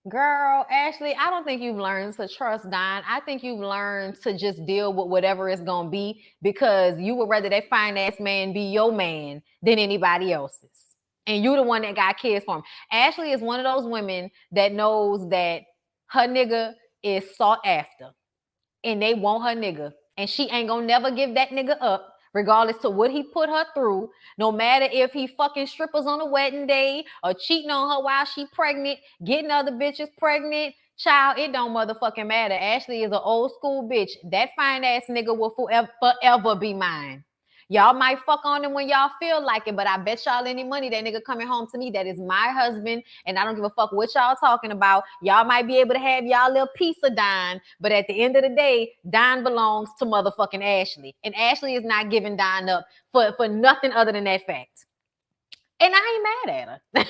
girl, Ashley, I don't think you've learned to trust Don. I think you've learned to just deal with whatever it's going to be, because you would rather that fine ass man be your man than anybody else's. And you the one that got kids for him. Ashley is one of those women that knows that her nigga is sought after and they want her nigga. And she ain't going to never give that nigga up, regardless to what he put her through, no matter if he fucking strippers on a wedding day or cheating on her while she pregnant, getting other bitches pregnant, child, it don't motherfucking matter. Ashley is an old school bitch. That fine ass nigga will forever be mine. Y'all might fuck on him when y'all feel like it, but I bet y'all any money that nigga coming home to me, that is my husband, and I don't give a fuck what y'all talking about. Y'all might be able to have y'all little piece of Don, but at the end of the day, Don belongs to motherfucking Ashley, and Ashley is not giving Don up for nothing other than that fact. And I ain't mad at her.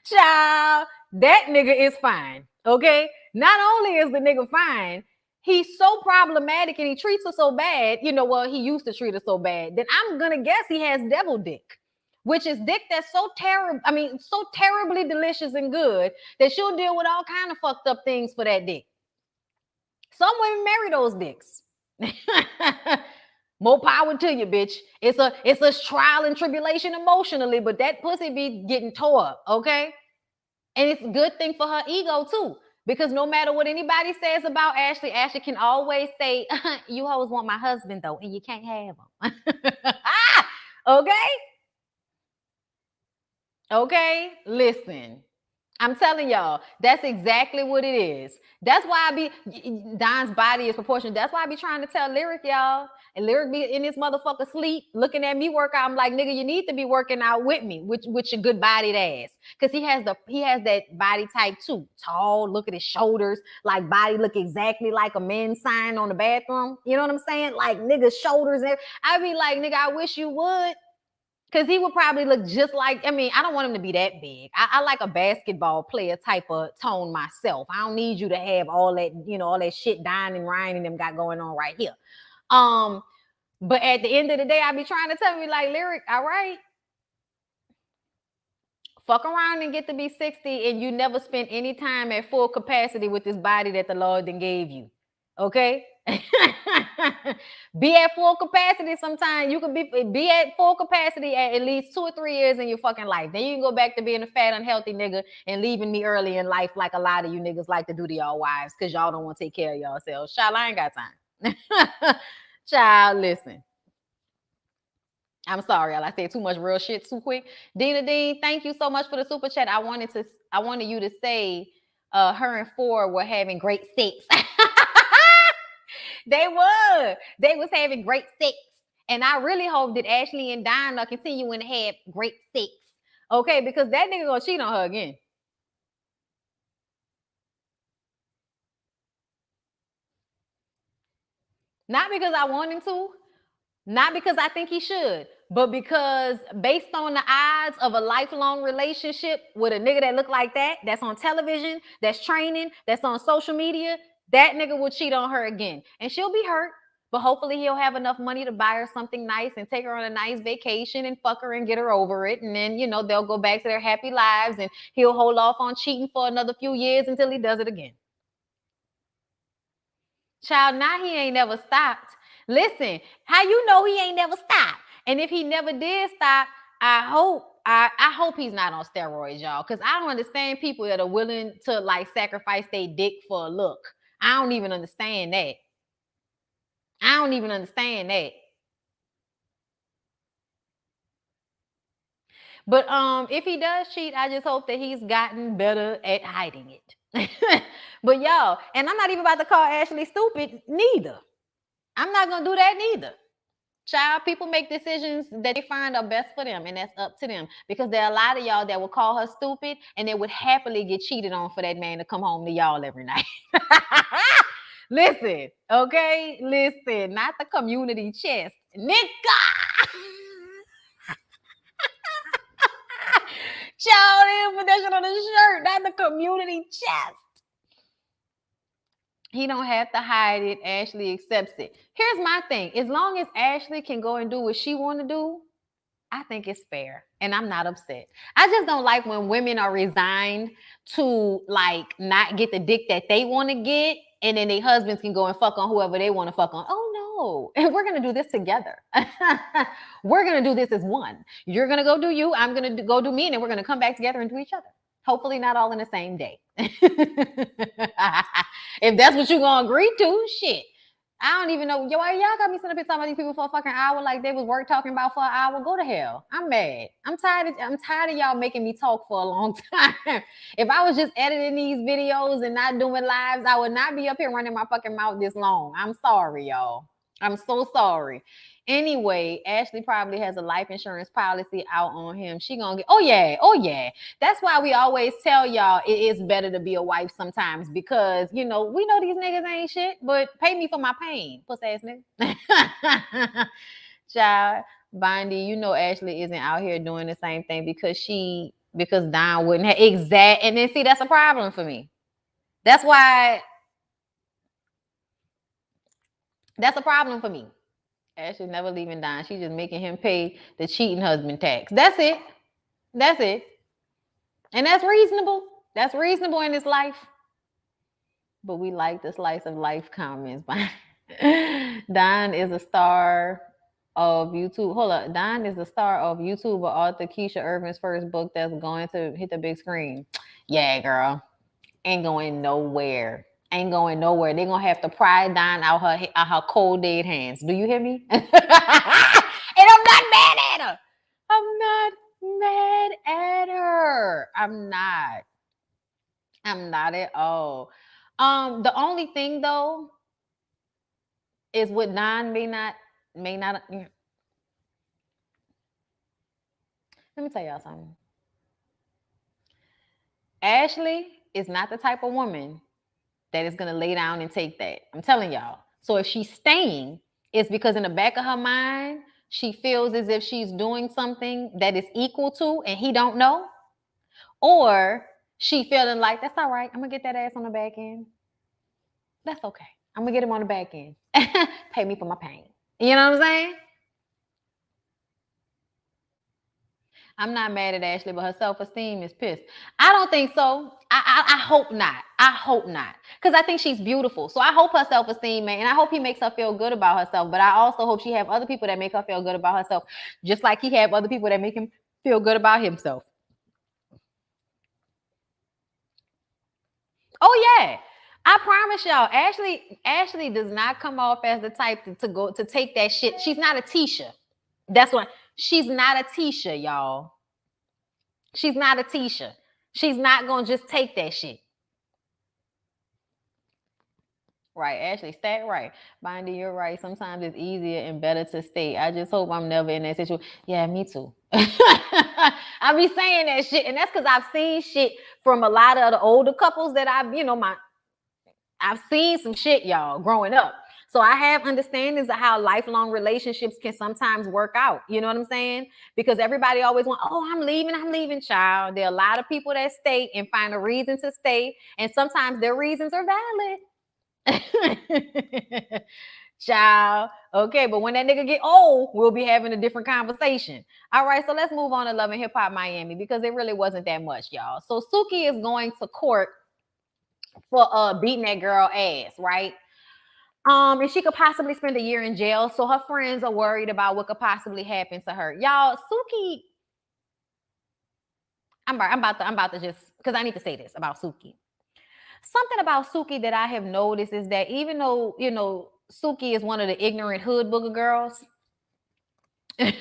Child, that nigga is fine, okay? Not only is the nigga fine, he's so problematic and he treats her so bad, well, he used to treat her so bad, that I'm gonna guess he has devil dick, which is dick that's so terribly delicious and good that she'll deal with all kind of fucked up things for that dick. Some women marry those dicks. More power to you, bitch. It's a trial and tribulation emotionally, but that pussy be getting tore up, okay? And it's a good thing for her ego too, because no matter what anybody says about Ashley, Ashley can always say, you hoes want my husband though, and you can't have him. Okay? Okay? Listen. I'm telling y'all, that's exactly what it is. That's why Don's body is proportional. That's why I be trying to tell Lyric, y'all. And Lyric be in this motherfucker sleep, looking at me work out. I'm like, nigga, you need to be working out with me, with your good bodied ass. Because he has that body type too. Tall, look at his shoulders, like body look exactly like a men's sign on the bathroom. You know what I'm saying? Like nigga's shoulders. I be like, nigga, I wish you would. Because he would probably look just like, I don't want him to be that big. I like a basketball player type of tone myself. I don't need you to have all that, all that shit Don and Ryan and them got going on right here. But at the end of the day, I be trying to tell me like, Lyric, all right. Fuck around and get to be 60 and you never spend any time at full capacity with this body that the Lord then gave you. Okay? Be at full capacity sometime. You could be at full capacity at least 2 or 3 years in your fucking life. Then you can go back to being a fat, unhealthy nigga and leaving me early in life like a lot of you niggas like to do to y'all wives because y'all don't want to take care of yourselves. Child, I ain't got time. Child, listen. I'm sorry, y'all. I said too much real shit too quick. Dina Dean, thank you so much for the super chat. I wanted you to say her and Phor were having great sex. They was having great sex. And I really hope that Ashley and Don are continuing to have great sex. Okay, because that nigga gonna cheat on her again. Not because I want him to, not because I think he should, but because based on the odds of a lifelong relationship with a nigga that look like that, that's on television, that's training, that's on social media, that nigga will cheat on her again. And she'll be hurt, but hopefully he'll have enough money to buy her something nice and take her on a nice vacation and fuck her and get her over it. And then, they'll go back to their happy lives and he'll hold off on cheating for another few years until he does it again. Child, now he ain't never stopped. Listen, how you know he ain't never stopped? And if he never did stop, I hope he's not on steroids, y'all. Because I don't understand people that are willing to like sacrifice their dick for a look. I don't even understand that. But if he does cheat, I just hope that he's gotten better at hiding it. But y'all, and I'm not even about to call Ashley stupid neither. I'm not gonna do that neither. Child, people make decisions that they find are best for them, and that's up to them. Because there are a lot of y'all that will call her stupid, and they would happily get cheated on for that man to come home to y'all every night. Listen, okay? Listen, not the community chest. Nigga! Child, they didn't put that shit on the shirt, not the community chest. He don't have to hide it. Ashley accepts it. Here's my thing. As long as Ashley can go and do what she want to do, I think it's fair. And I'm not upset. I just don't like when women are resigned to like not get the dick that they want to get. And then their husbands can go and fuck on whoever they want to fuck on. Oh no. And we're going to do this together. We're going to do this as one. You're going to go do you. I'm going to go do me. And then we're going to come back together and do each other. Hopefully not all in the same day. If that's what you're going to agree to, shit. I don't even know. Y'all got me sitting up here talking about these people for a fucking hour like they was worth talking about for an hour. Go to hell. I'm mad. I'm tired of y'all making me talk for a long time. If I was just editing these videos and not doing lives, I would not be up here running my fucking mouth this long. I'm sorry, y'all. I'm so sorry. Anyway, Ashley probably has a life insurance policy out on him. She gonna get, oh yeah. That's why we always tell y'all it is better to be a wife sometimes, because we know these niggas ain't shit, but pay me for my pain, pussy ass nigga. Child, Bondy, Ashley isn't out here doing the same thing because Don wouldn't have and then see, that's a problem for me. That's a problem for me. Ashley never leaving Don. She's just making him pay the cheating husband tax. That's it. And that's reasonable. That's reasonable in this life. But we like the slice of life comments. Don is a star of YouTube. Hold up. Don is the star of YouTuber author Keisha Irvin's first book that's going to hit the big screen. Yeah, girl. Ain't going nowhere. They're going to have to pry Don out her cold dead hands. Do you hear me? And I'm not mad at her. I'm not at all. The only thing though is what Don may not. Let me tell y'all something. Ashley is not the type of woman that is going to lay down and take that. I'm telling y'all. So if she's staying, it's because in the back of her mind, she feels as if she's doing something that is equal to, and he don't know. Or she feeling like, that's all right. I'm going to get that ass on the back end. That's okay. I'm going to get him on the back end. Pay me for my pain. You know what I'm saying? I'm not mad at Ashley, but her self-esteem is pissed. I don't think so. I hope not. Because I think she's beautiful. So I hope her self-esteem, man, and I hope he makes her feel good about herself. But I also hope she have other people that make her feel good about herself, just like he have other people that make him feel good about himself. Oh yeah. I promise y'all, Ashley does not come off as the type to take that shit. She's not a Tisha. That's what. She's not a Tisha, y'all. She's not a Tisha. She's not gonna just take that shit. Right, Ashley, stat right. Bondy, you're right. Sometimes it's easier and better to stay. I just hope I'm never in that situation. Yeah, me too. I be saying that shit, and that's because I've seen shit from a lot of the older couples that I've seen some shit, y'all, growing up. So I have understandings of how lifelong relationships can sometimes work out. You know what I'm saying? Because everybody always wants, oh, I'm leaving, child. There are a lot of people that stay and find a reason to stay. And sometimes their reasons are valid. Child. Okay, but when that nigga get old, we'll be having a different conversation. All right, so let's move on to Love and Hip Hop Miami, because it really wasn't that much, y'all. So Suki is going to court for beating that girl ass, right? And she could possibly spend a year in jail. So her friends are worried about what could possibly happen to her. Y'all, Suki, I'm about to just, because I need to say this about Suki. Something about Suki that I have noticed is that even though, Suki is one of the ignorant hood booger girls, y'all,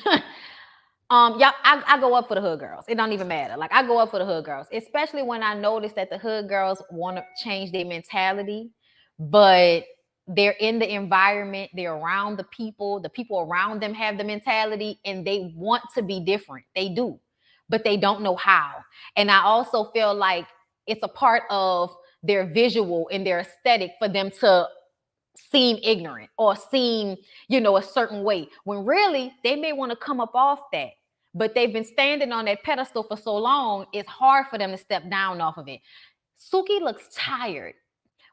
I go up for the hood girls. It don't even matter. Like, I go up for the hood girls, especially when I notice that the hood girls want to change their mentality, but they're in the environment, they're around the people around them have the mentality, and they want to be different. They do, but they don't know how. And I also feel like it's a part of their visual and their aesthetic for them to seem ignorant or seem, a certain way, when really they may want to come up off that. But they've been standing on that pedestal for so long, it's hard for them to step down off of it. Suki looks tired.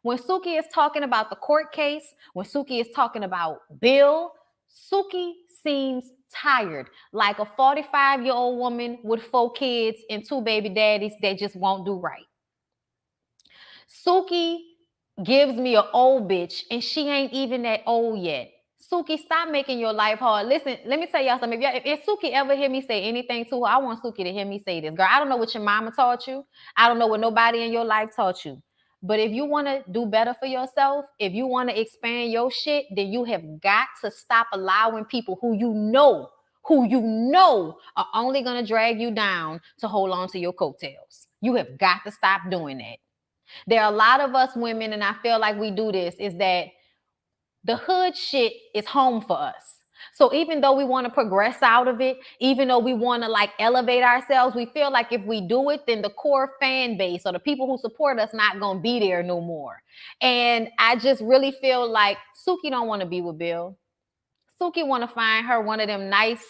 When Suki is talking about the court case, when Suki is talking about Bill, Suki seems tired, like a 45-year-old woman with 4 kids and 2 baby daddies that just won't do right. Suki gives me an old bitch, and she ain't even that old yet. Suki, stop making your life hard. Listen, let me tell y'all something. If Suki ever hear me say anything to her, I want Suki to hear me say this. Girl, I don't know what your mama taught you. I don't know what nobody in your life taught you. But if you want to do better for yourself, if you want to expand your shit, then you have got to stop allowing people who you know are only going to drag you down to hold on to your coattails. You have got to stop doing that. There are a lot of us women, and I feel like we do this, is that the hood shit is home for us. So even though we want to progress out of it, even though we want to like elevate ourselves, we feel like if we do it, then the core fan base or the people who support us not going to be there no more. And I just really feel like Suki don't want to be with Bill. Suki want to find her one of them nice,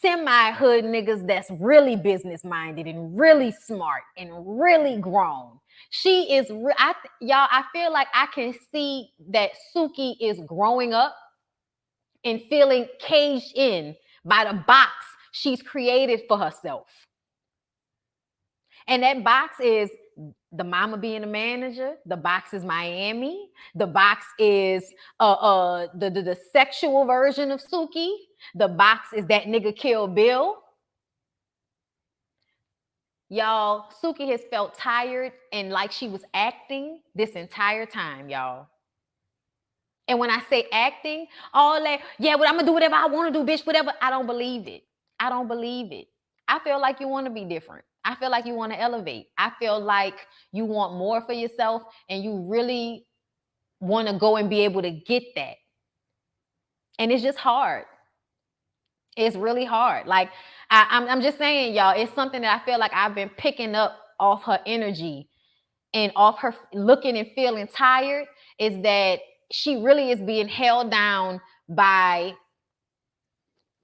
semi-hood niggas that's really business-minded and really smart and really grown. She is, I feel like I can see that Suki is growing up and feeling caged in by the box she's created for herself. And that box is the mama being a manager. The box is Miami. The box is the sexual version of Suki. The box is that nigga Kill Bill. Y'all, Suki has felt tired and like she was acting this entire time, y'all. And when I say acting, all that, yeah, but I'm gonna do whatever I want to do, bitch, whatever. I don't believe it. I don't believe it. I feel like you want to be different. I feel like you want to elevate. I feel like you want more for yourself and you really want to go and be able to get that. And it's just hard. It's really hard. Like, I'm just saying, y'all, it's something that I feel like I've been picking up off her energy and off her looking and feeling tired, is that she really is being held down by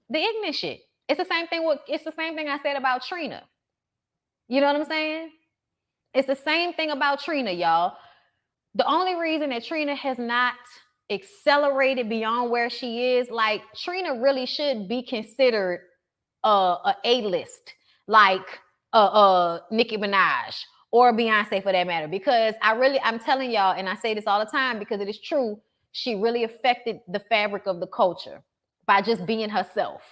the ignorant shit. It's the same thing I said about Trina. You know what I'm saying? It's the same thing about Trina, y'all. The only reason that Trina has not accelerated beyond where she is, like, Trina really should be considered a A-list, like Nicki Minaj or Beyonce for that matter, because I'm telling y'all, and I say this all the time because it is true, she really affected the fabric of the culture by just being herself.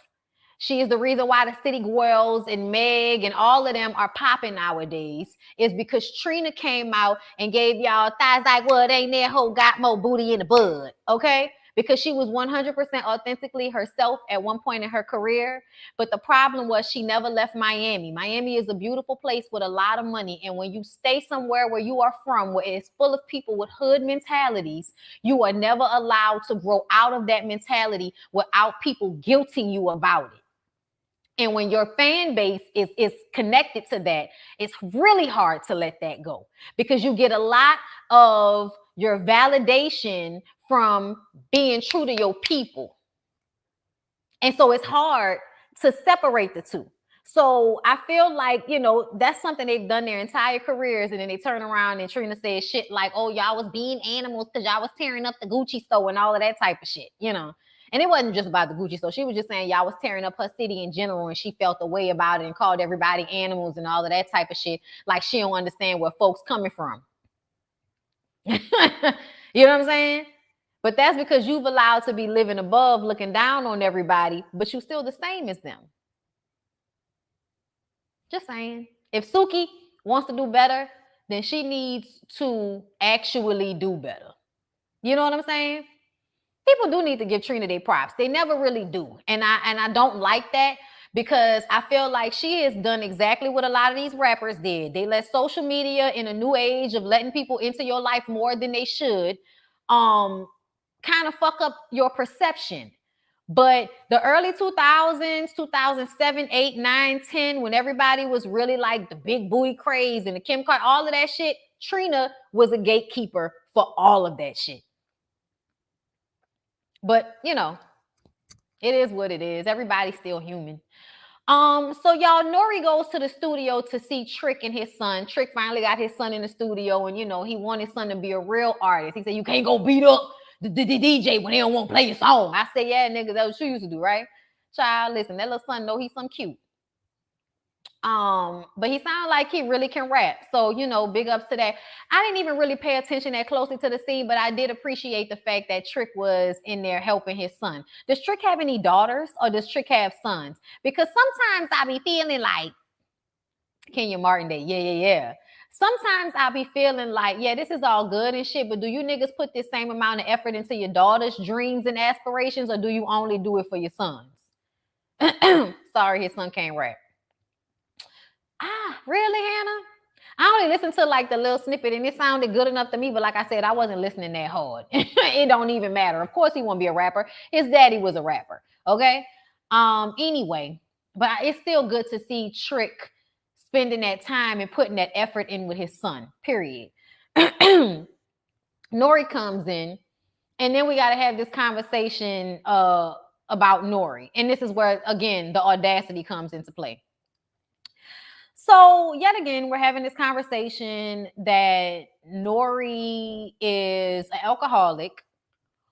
She is the reason why the City Girls and Meg and all of them are popping nowadays, is because Trina came out and gave y'all thighs like, well, it ain't that hoe got more booty in the bud, okay? Because she was 100% authentically herself at one point in her career. But the problem was she never left Miami. Miami is a beautiful place with a lot of money. And when you stay somewhere where you are from, where it's full of people with hood mentalities, you are never allowed to grow out of that mentality without people guilting you about it. And when your fan base is connected to that, it's really hard to let that go, because you get a lot of your validation from being true to your people. And so it's hard to separate the two. So I feel like, that's something they've done their entire careers. And then they turn around and Trina says shit like, oh, y'all was being animals because y'all was tearing up the Gucci store and all of that type of shit, And it wasn't just about the Gucci store. She was just saying y'all was tearing up her city in general, and she felt the way about it and called everybody animals and all of that type of shit. Like she don't understand where folks coming from. You know what I'm saying? But that's because you've allowed to be living above, looking down on everybody, but you're still the same as them. Just saying. If Suki wants to do better, then she needs to actually do better. You know what I'm saying? People do need to give Trina their props. They never really do. And I don't like that, because I feel like she has done exactly what a lot of these rappers did. They let social media, in a new age of letting people into your life more than they should, kind of fuck up your perception. But the early 2000s, 2007, 8, 9, 10, when everybody was really like the big booty craze and the Kim Kardashian, all of that shit, Trina was a gatekeeper for all of that shit. But, it is what it is. Everybody's still human. So y'all, Nori goes to the studio to see Trick and his son. Trick finally got his son in the studio, and, he wanted his son to be a real artist. He said, you can't go beat up the DJ when they don't want to play your song. I said, yeah, nigga, that's what you used to do, right? Child, listen, that little son know he's some cute. But he sounded like he really can rap. So, big ups to that. I didn't even really pay attention that closely to the scene, but I did appreciate the fact that Trick was in there helping his son. Does Trick have any daughters, or does Trick have sons? Because sometimes I be feeling like Kenya Martin Day. Yeah. sometimes I'll be feeling like, yeah, this is all good and shit, but do you niggas put this same amount of effort into your daughter's dreams and aspirations, or do you only do it for your sons? Sorry, his son can't rap. Really, Hannah? I only listened to like the little snippet and it sounded good enough to me, but like I said, I wasn't listening that hard. It don't even matter. Of course he won't be a rapper. His daddy was a rapper. Okay. Anyway, but it's still good to see Trick spending that time and putting that effort in with his son, period. Nori comes in, and then we got to have this conversation about Nori. And this is where, again, the audacity comes into play. So yet again, we're having this conversation that Nori is an alcoholic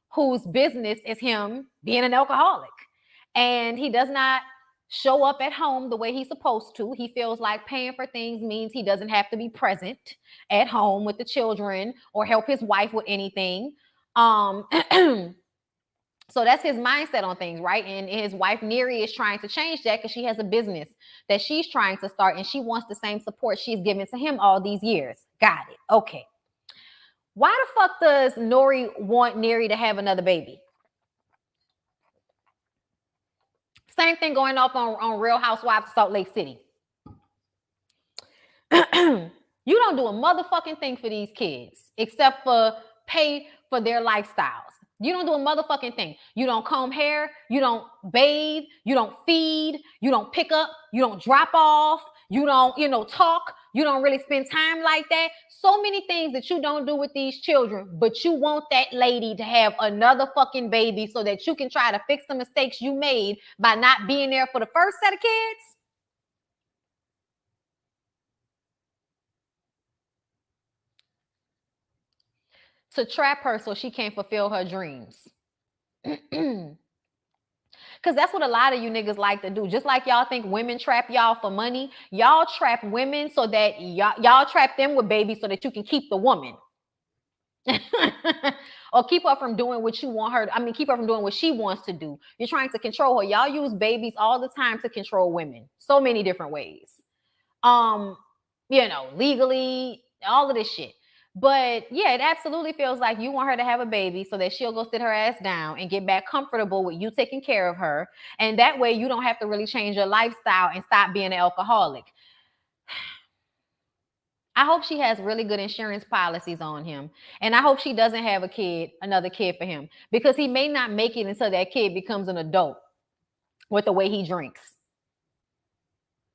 whose business is him being an alcoholic. And he does not show up at home the way he's supposed to. He feels like paying for things means he doesn't have to be present at home with the children or help his wife with anything. So that's his mindset on things, right? And his wife, Neri, is trying to change that because she has a business that she's trying to start and she wants the same support she's given to him all these years. Got it. Okay. Why the fuck does Nori want Neri to have another baby? Same thing going off on Real Housewives of Salt Lake City. You don't do a motherfucking thing for these kids except for pay for their lifestyles. You don't do a motherfucking thing. You don't comb hair. You don't bathe. You don't feed. You don't pick up. You don't drop off. You don't, talk. You don't really spend time like that. So many things that you don't do with these children, but you want that lady to have another fucking baby so that you can try to fix the mistakes you made by not being there for the first set of kids. To trap her so she can't fulfill her dreams. Because that's what a lot of you niggas like to do. Just like y'all think women trap y'all for money, y'all trap women so that y'all trap them with babies so that you can keep the woman. Or keep her from doing what you want her. Keep her from doing what she wants to do. You're trying to control her. Y'all use babies all the time to control women. So many different ways. Legally, all of this shit. But yeah, it absolutely feels like you want her to have a baby so that she'll go sit her ass down and get back comfortable with you taking care of her. And that way you don't have to really change your lifestyle and stop being an alcoholic. I hope she has really good insurance policies on him. And I hope she doesn't have another kid for him, because he may not make it until that kid becomes an adult with the way he drinks.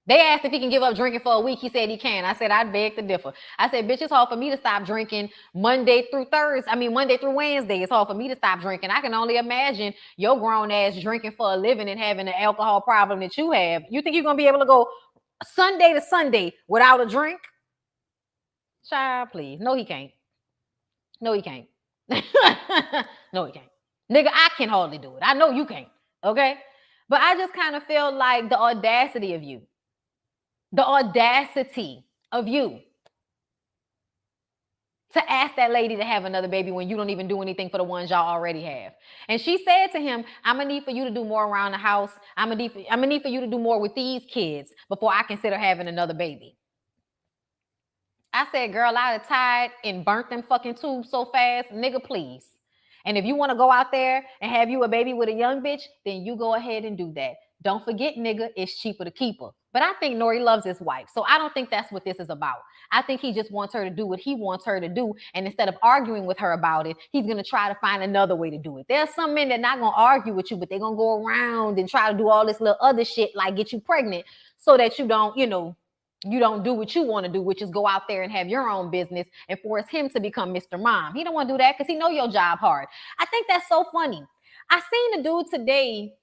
They asked if he can give up drinking for a week. He said he can. I said, I'd beg to differ. I said, bitch, it's hard for me to stop drinking Monday through Wednesday. It's hard for me to stop drinking. I can only imagine your grown ass drinking for a living and having an alcohol problem that you have. You think you're going to be able to go Sunday to Sunday without a drink? Child, please. No, he can't. No, he can't. No, he can't. Nigga, I can hardly do it. I know you can't. Okay? But I just kind of feel like the audacity of you. The audacity of you to ask that lady to have another baby when you don't even do anything for the ones y'all already have. And she said to him, I'm gonna need for you to do more around the house. I'm gonna need for you to do more with these kids before I consider having another baby. I said, girl, I'd have tied and burnt them fucking tubes so fast, nigga, please. And if you want to go out there and have you a baby with a young bitch, then you go ahead and do that. Don't forget, nigga, it's cheaper to keep her. But I think Nori loves his wife. So I don't think that's what this is about. I think he just wants her to do what he wants her to do. And instead of arguing with her about it, he's going to try to find another way to do it. There's some men that are not going to argue with you, but they're going to go around and try to do all this little other shit like get you pregnant so that you don't, you don't do what you want to do, which is go out there and have your own business and force him to become Mr. Mom. He don't want to do that because he know your job hard. I think that's so funny. I seen a dude today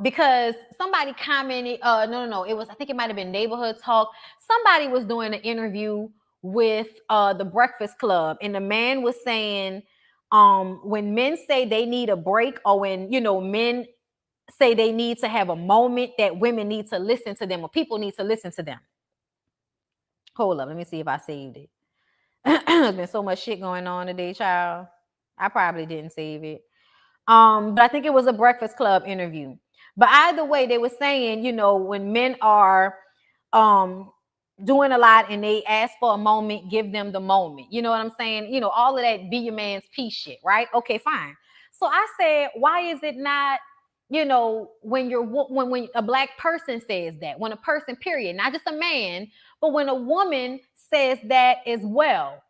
because somebody commented, no, I think it might have been Neighborhood Talk. Somebody was doing an interview with the Breakfast Club, and the man was saying, when men say they need a break, or when, men say they need to have a moment, that women need to listen to them, or people need to listen to them. Hold up, let me see if I saved it. There's been so much shit going on today, child. I probably didn't save it. But I think it was a Breakfast Club interview. But either way, they were saying, when men are doing a lot and they ask for a moment, give them the moment. You know what I'm saying? You know, all of that be your man's piece shit, right? Okay, fine. So I said, why is it not, you know, when a black person says that, when a person, period, not just a man, but when a woman says that as well,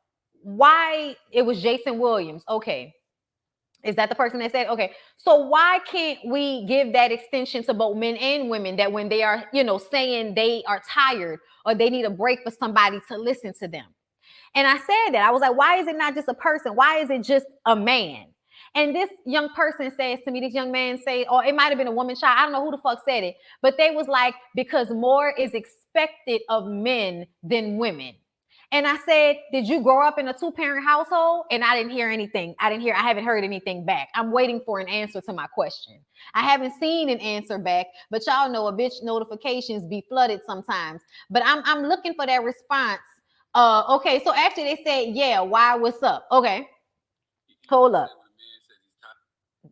why it was Jason Williams? Okay. Is that the person that said, okay, so why can't we give that extension to both men and women, that when they are, you know, saying they are tired or they need a break, for somebody to listen to them? And I said that. I was like, why is it not just a person? Why is it just a man? And this young person says to me, this young man say, or it might have been a woman, child, I don't know who the fuck said it, but they was like, because more is expected of men than women. And I said, did you grow up in a 2-parent household? And I didn't hear anything. I haven't heard anything back. I'm waiting for an answer to my question. I haven't seen an answer back, but y'all know a bitch notifications be flooded sometimes. But I'm looking for that response. Okay, so actually they said, yeah, why, what's up? Okay, hold up.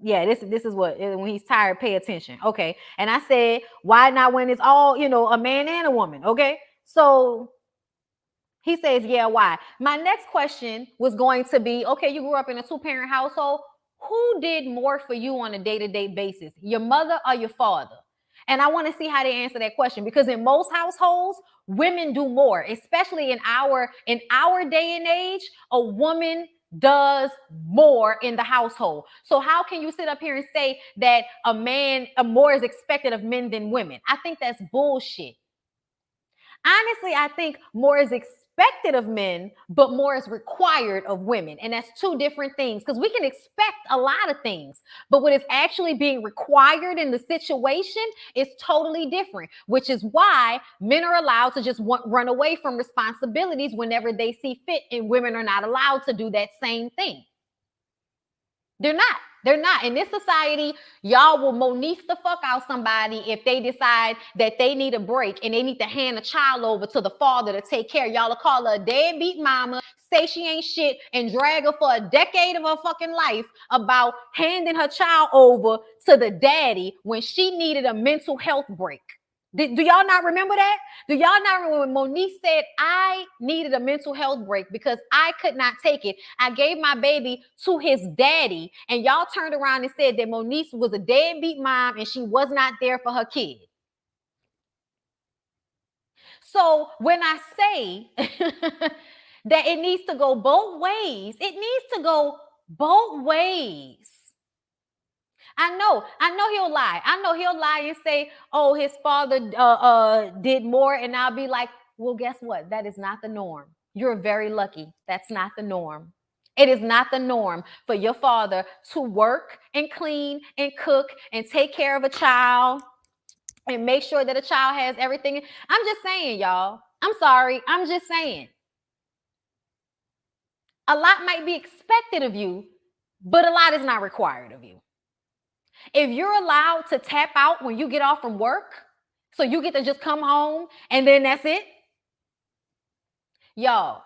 Yeah, this is what, when he's tired, pay attention. Okay, and I said, why not when it's all, you know, a man and a woman? Okay, so he says, yeah, why? My next question was going to be, okay, you grew up in a 2-parent household. Who did more for you on a day-to-day basis, your mother or your father? And I want to see how they answer that question, because in most households, women do more, especially in our day and age. A woman does more in the household. So how can you sit up here and say that more is expected of men than women? I think that's bullshit. Honestly, I think more is expected of men, but more is required of women. And that's two different things, because we can expect a lot of things, but what is actually being required in the situation is totally different, which is why men are allowed to just run away from responsibilities whenever they see fit, and women are not allowed to do that same thing. They're not. They're not. In this society, y'all will Monique the fuck out somebody if they decide that they need a break and they need to hand a child over to the father to take care. Y'all will call her a deadbeat mama, say she ain't shit, and drag her for a decade of her fucking life about handing her child over to the daddy when she needed a mental health break. Do y'all not remember that? Do y'all not remember when Monique said, I needed a mental health break because I could not take it? I gave my baby to his daddy, and y'all turned around and said that Monique was a deadbeat mom and she was not there for her kid. So when I say that it needs to go both ways, it needs to go both ways. I know he'll lie. I know he'll lie and say, oh, his father did more. And I'll be like, well, guess what? That is not the norm. You're very lucky. That's not the norm. It is not the norm for your father to work and clean and cook and take care of a child and make sure that a child has everything. I'm just saying, y'all. I'm sorry. I'm just saying. A lot might be expected of you, but a lot is not required of you. If you're allowed to tap out when you get off from work, so you get to just come home and then that's it. Y'all,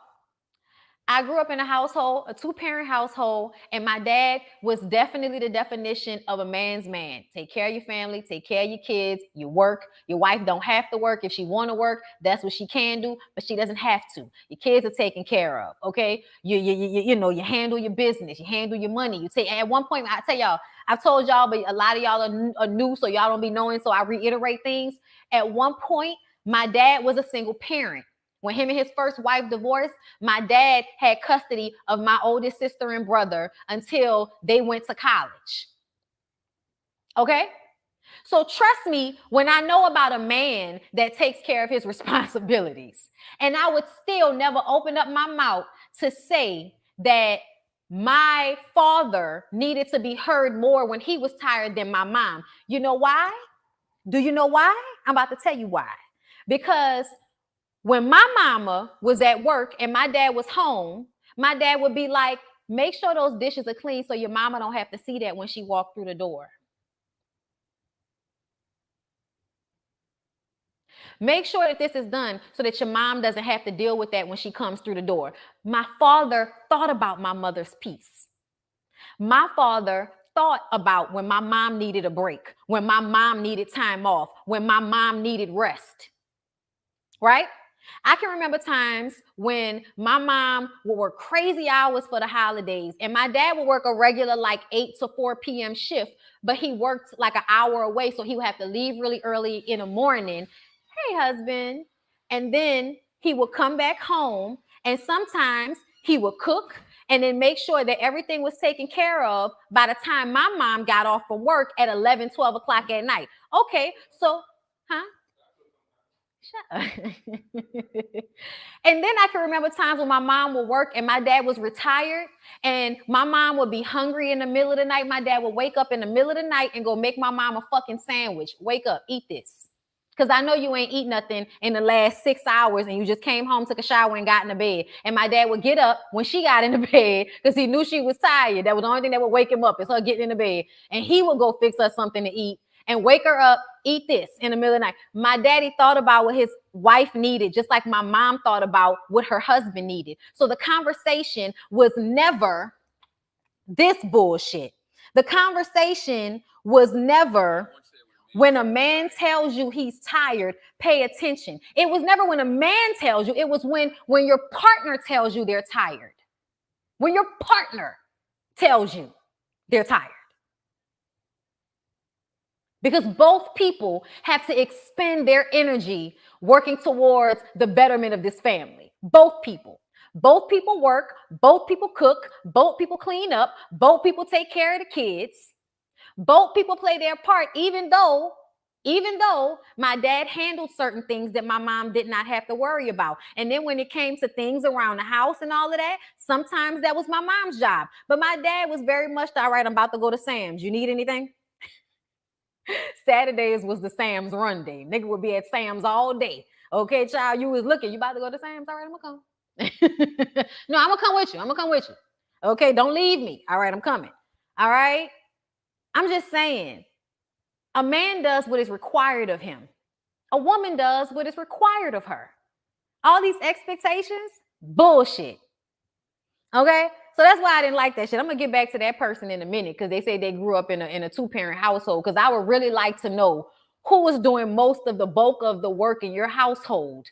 I grew up in a household, a 2-parent household, and my dad was definitely the definition of a man's man. Take care of your family, take care of your kids, you work. Your wife don't have to work. If she want to work, that's what she can do, but she doesn't have to. Your kids are taken care of, okay? You know, you handle your business, you handle your money. You take, at one point, I tell y'all, I've told y'all, but a lot of y'all are new, so y'all don't be knowing, so I reiterate things. At one point, my dad was a single parent. When him and his first wife divorced, my dad had custody of my oldest sister and brother until they went to college. Okay? So trust me when I know about a man that takes care of his responsibilities. And I would still never open up my mouth to say that my father needed to be heard more when he was tired than my mom. You know why? Do you know why? I'm about to tell you why. Because when my mama was at work and my dad was home, my dad would be like, make sure those dishes are clean so your mama don't have to see that when she walked through the door. Make sure that this is done so that your mom doesn't have to deal with that when she comes through the door. My father thought about my mother's peace. My father thought about when my mom needed a break, when my mom needed time off, when my mom needed rest. Right? I can remember times when my mom would work crazy hours for the holidays, and my dad would work a regular like 8 to 4 p.m. shift, but he worked like an hour away, so he would have to leave really early in the morning. Hey, husband. And then he would come back home, and sometimes he would cook and then make sure that everything was taken care of by the time my mom got off from work at 11, 12 o'clock at night. Okay, so, huh? Shut up. And then I can remember times when my mom would work and my dad was retired, and my mom would be hungry in the middle of the night. My dad would wake up in the middle of the night and go make my mom a fucking sandwich. Wake up, eat this. Because I know you ain't eat nothing in the last 6 hours and you just came home, took a shower, and got in the bed. And my dad would get up when she got in the bed because he knew she was tired. That was the only thing that would wake him up, is her getting in the bed. And he would go fix her something to eat and wake her up, eat this in the middle of the night. My daddy thought about what his wife needed, just like my mom thought about what her husband needed. So the conversation was never this bullshit. The conversation was never, when a man tells you he's tired, pay attention. It was never when a man tells you. It was when your partner tells you they're tired. When your partner tells you they're tired. Because both people have to expend their energy working towards the betterment of this family. Both people. Both people work. Both people cook. Both people clean up. Both people take care of the kids. Both people play their part, even though my dad handled certain things that my mom did not have to worry about. And then when it came to things around the house and all of that, sometimes that was my mom's job. But my dad was very much, all right, I'm about to go to Sam's. You need anything? Saturdays was the Sam's run day. Nigga would be at Sam's all day. Okay, child, you was looking. You about to go to Sam's? All right, I'm gonna come. No, I'm gonna come with you. I'm gonna come with you. Okay, don't leave me. All right, I'm coming. All right. I'm just saying, a man does what is required of him. A woman does what is required of her. All these expectations, bullshit. Okay? So that's why I didn't like that shit. I'm going to get back to that person in a minute because they say they grew up in a two-parent household, because I would really like to know who was doing most of the bulk of the work in your household.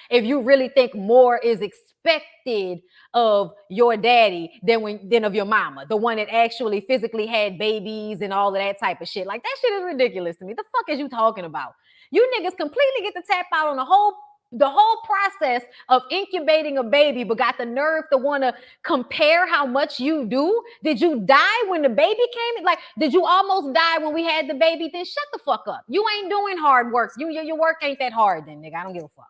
If you really think more is expected of your daddy than of your mama, the one that actually physically had babies and all of that type of shit. Like, that shit is ridiculous to me. The fuck is you talking about? You niggas completely get to tap out on the whole process of incubating a baby, but got the nerve to want to compare how much you do. Did you die when the baby came? Like, did you almost die when we had the baby? Then shut the fuck up. You ain't doing hard work. Your work ain't that hard then, nigga. I don't give a fuck.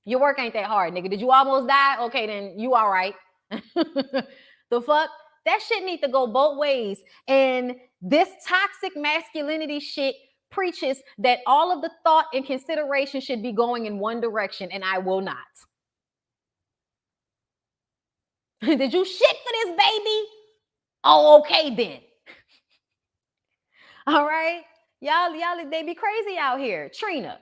Your work ain't that hard, nigga. Did you almost die? Okay, then you all right. The fuck? That shit need to go both ways. And this toxic masculinity shit preaches that all of the thought and consideration should be going in one direction, and I will not. Did you shit for this baby? Oh, okay then. All right. Y'all, they be crazy out here. Trina,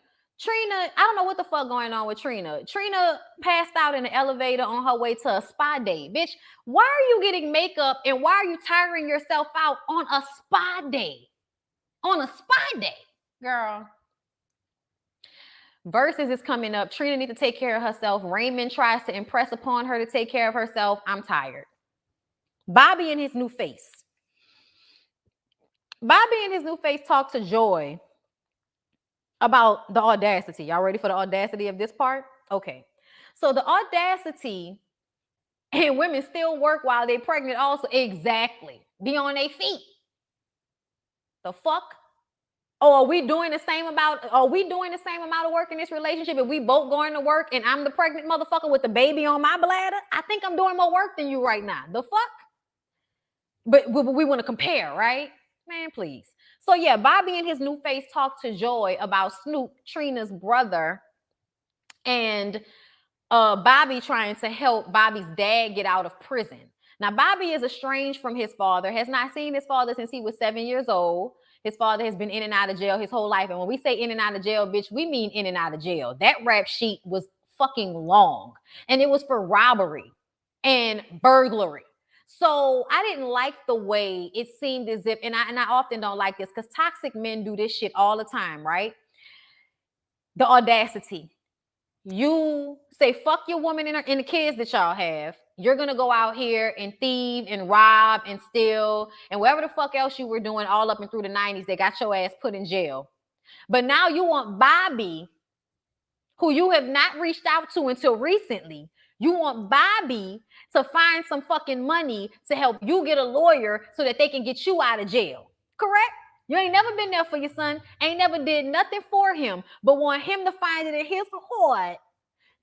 I don't know what the fuck going on with Trina. Trina passed out in the elevator on her way to a spa day. Bitch, why are you getting makeup and why are you tiring yourself out on a spa day? On a spa day, girl. Versus is coming up. Trina needs to take care of herself. Raymond tries to impress upon her to take care of herself. I'm tired. Bobby and his new face. Bobby and his new face talked to Joy about the audacity. Y'all ready for the audacity of this part? Okay. So the audacity, and women still work while they're pregnant also. Exactly. Be on their feet. The fuck? Oh, are we doing the same amount of work in this relationship if we both going to work and I'm the pregnant motherfucker with the baby on my bladder? I think I'm doing more work than you right now. The fuck? But we want to compare, right? Man, please. So yeah, Bobby and his new face talked to Joy about Snoop, Trina's brother, and Bobby trying to help Bobby's dad get out of prison. Now, Bobby is estranged from his father, has not seen his father since he was 7 years old. His father has been in and out of jail his whole life. And when we say in and out of jail, bitch, we mean in and out of jail. That rap sheet was fucking long. And it was for robbery and burglary. So I didn't like the way it seemed as if, and I often don't like this because toxic men do this shit all the time, right? The audacity. you say fuck your woman and the kids that y'all have. You're gonna go out here and thieve and rob and steal and whatever the fuck else you were doing all up and through the 90s. They got your ass put in jail. But now you want Bobby, who you have not reached out to until recently. You want Bobby to find some fucking money to help you get a lawyer so that they can get you out of jail. Correct? You ain't never been there for your son, ain't never did nothing for him, but want him to find it in his heart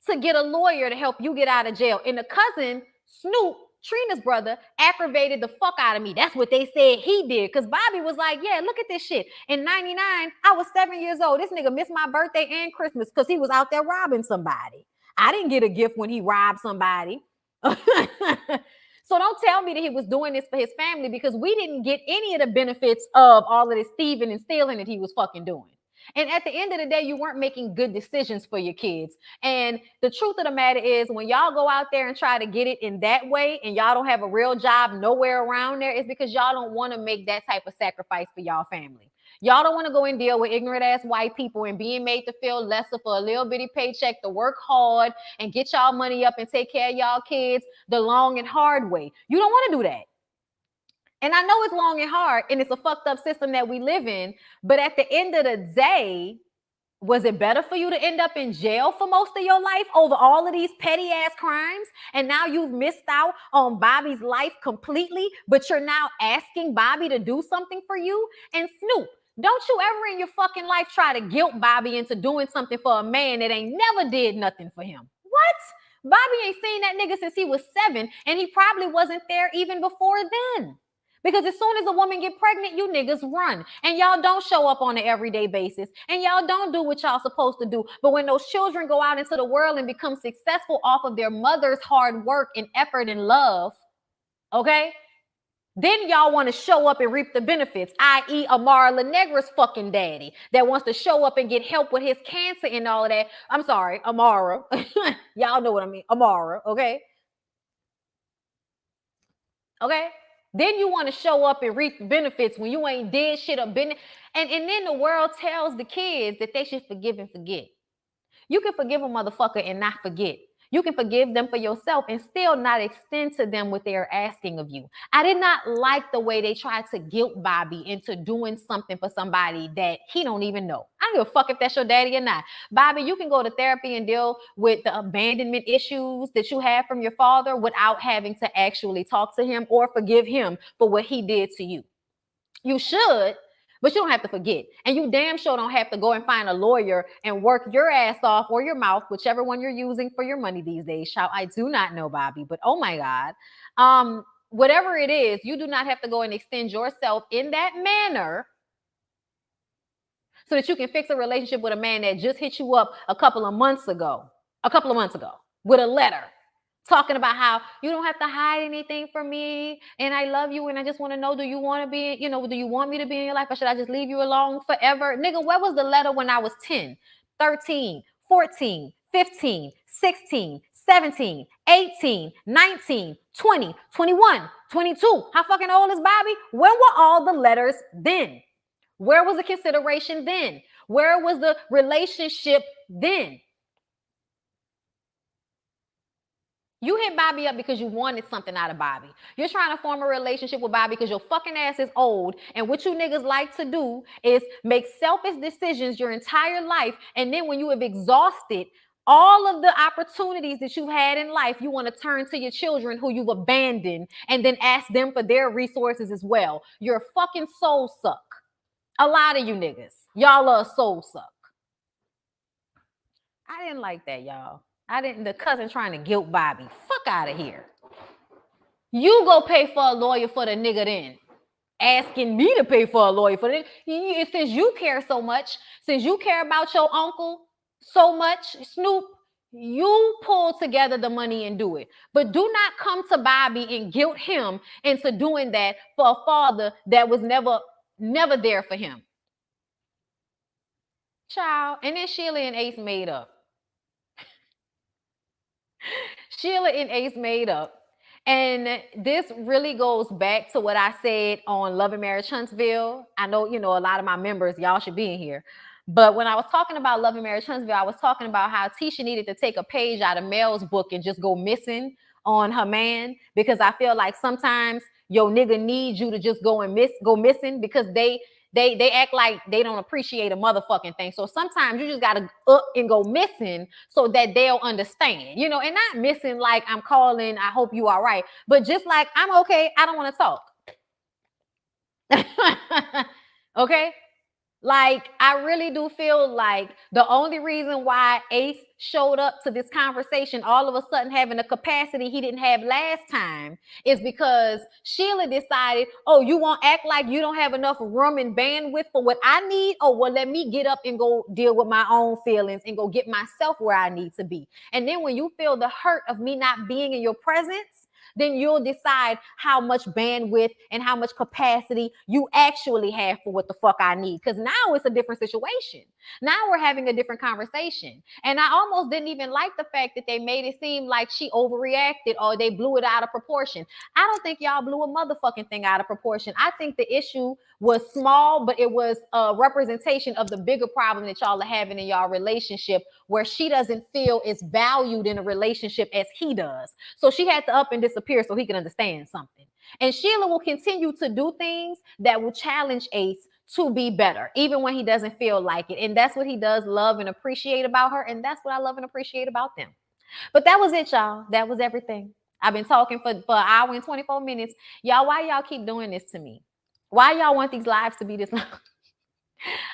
to get a lawyer to help you get out of jail. And the cousin, Snoop, Trina's brother, aggravated the fuck out of me. That's what they said he did. Because Bobby was like, yeah, look at this shit. In 99, I was 7 years old. This nigga missed my birthday and Christmas because he was out there robbing somebody. I didn't get a gift when he robbed somebody. So don't tell me that he was doing this for his family, because we didn't get any of the benefits of all of this thieving and stealing that he was fucking doing. And at the end of the day, you weren't making good decisions for your kids. And the truth of the matter is, when y'all go out there and try to get it in that way and y'all don't have a real job nowhere around there, it's because y'all don't want to make that type of sacrifice for y'all family. Y'all don't want to go and deal with ignorant ass white people and being made to feel lesser for a little bitty paycheck, to work hard and get y'all money up and take care of y'all kids the long and hard way. You don't want to do that. And I know it's long and hard and it's a fucked up system that we live in, but at the end of the day, was it better for you to end up in jail for most of your life over all of these petty ass crimes? And now you've missed out on Bobby's life completely, but you're now asking Bobby to do something for you? And Snoop, don't you ever in your fucking life try to guilt Bobby into doing something for a man that ain't never did nothing for him. What? Bobby ain't seen that nigga since he was 7, and he probably wasn't there even before then. Because as soon as a woman get pregnant, you niggas run. And y'all don't show up on an everyday basis. And y'all don't do what y'all supposed to do. But when those children go out into the world and become successful off of their mother's hard work and effort and love, okay, then y'all want to show up and reap the benefits, i.e. Amara La Negra's fucking daddy that wants to show up and get help with his cancer and all of that. I'm sorry, Amara. Y'all know what I mean. Amara, okay? Okay? Then you want to show up and reap the benefits when you ain't did shit or been. And then the world tells the kids that they should forgive and forget. You can forgive a motherfucker and not forget. You can forgive them for yourself and still not extend to them what they are asking of you. I did not like the way they tried to guilt Bobby into doing something for somebody that he don't even know. I don't give a fuck if that's your daddy or not. Bobby, you can go to therapy and deal with the abandonment issues that you have from your father without having to actually talk to him or forgive him for what he did to you. You should, but you don't have to forget. And you damn sure don't have to go and find a lawyer and work your ass off, or your mouth, whichever one you're using for your money these days. Shout, I do not know, Bobby, but oh my God. Whatever it is, you do not have to go and extend yourself in that manner so that you can fix a relationship with a man that just hit you up a couple of months ago with a letter, talking about how you don't have to hide anything from me and I love you and I just want to know, do you want to be, do you want me to be in your life, or should I just leave you alone forever? Nigga, where was the letter when I was 10, 13, 14, 15, 16, 17, 18, 19, 20, 21, 22? How fucking old is Bobby? When were all the letters then? Where was the consideration then? Where was the relationship then? You hit Bobby up because you wanted something out of Bobby. You're trying to form a relationship with Bobby because your fucking ass is old. And what you niggas like to do is make selfish decisions your entire life. And then when you have exhausted all of the opportunities that you've had in life, you want to turn to your children who you've abandoned and then ask them for their resources as well. You're a fucking soul suck. A lot of you niggas. Y'all are a soul suck. I didn't like that, y'all. The cousin trying to guilt Bobby. Fuck out of here. You go pay for a lawyer for the nigga then. Asking me to pay for a lawyer for the nigga. Since you care so much, since you care about your uncle so much, Snoop, you pull together the money and do it. But do not come to Bobby and guilt him into doing that for a father that was never there for him. Child. And then Sheila and Ace made up. Sheila and Ace made up. And this really goes back to what I said on Love and Marriage Huntsville. I know, a lot of my members, y'all should be in here. But when I was talking about Love and Marriage Huntsville, I was talking about how Tisha needed to take a page out of Mel's book and just go missing on her man, because I feel like sometimes your nigga needs you to just go missing, because they act like they don't appreciate a motherfucking thing. So sometimes you just gotta up and go missing so that they'll understand, you know, and not missing like I'm calling, I hope you all right, but just like I'm okay, I don't want to talk. Okay. Like, I really do feel like the only reason why Ace showed up to this conversation all of a sudden having a capacity he didn't have last time is because Sheila decided, oh, you won't act like you don't have enough room and bandwidth for what I need? Oh, well, let me get up and go deal with my own feelings and go get myself where I need to be. And then when you feel the hurt of me not being in your presence, then you'll decide how much bandwidth and how much capacity you actually have for what the fuck I need. Because now it's a different situation. Now we're having a different conversation. And I almost didn't even like the fact that they made it seem like she overreacted or they blew it out of proportion. I don't think y'all blew a motherfucking thing out of proportion. I think the issue was small, but it was a representation of the bigger problem that y'all are having in y'all relationship, where she doesn't feel is valued in a relationship as he does. So she had to up and disappear so he can understand something. And Sheila will continue to do things that will challenge Ace to be better, even when he doesn't feel like it. And that's what he does love and appreciate about her. And that's what I love and appreciate about them. But that was it, y'all. That was everything. I've been talking for an hour and 24 minutes. Y'all, why y'all keep doing this to me? Why y'all want these lives to be this long?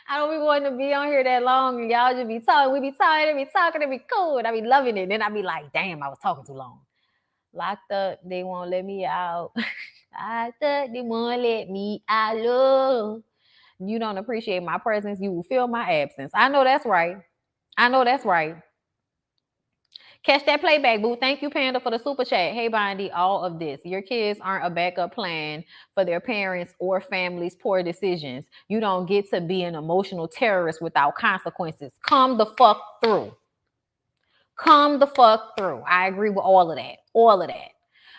I don't be wanting to be on here that long, and y'all just be talking. We be talking, and be talking, and be cool, and I be loving it. Then I be like, damn, I was talking too long. Locked up, they won't let me out. Locked up, they won't let me out. Love. You don't appreciate my presence. You will feel my absence. I know that's right. I know that's right. Catch that playback, boo. Thank you, Panda, for the super chat. Hey, Bondy, all of this. Your kids aren't a backup plan for their parents or families' poor decisions. You don't get to be an emotional terrorist without consequences. Come the fuck through. Come the fuck through. I agree with all of that. All of that.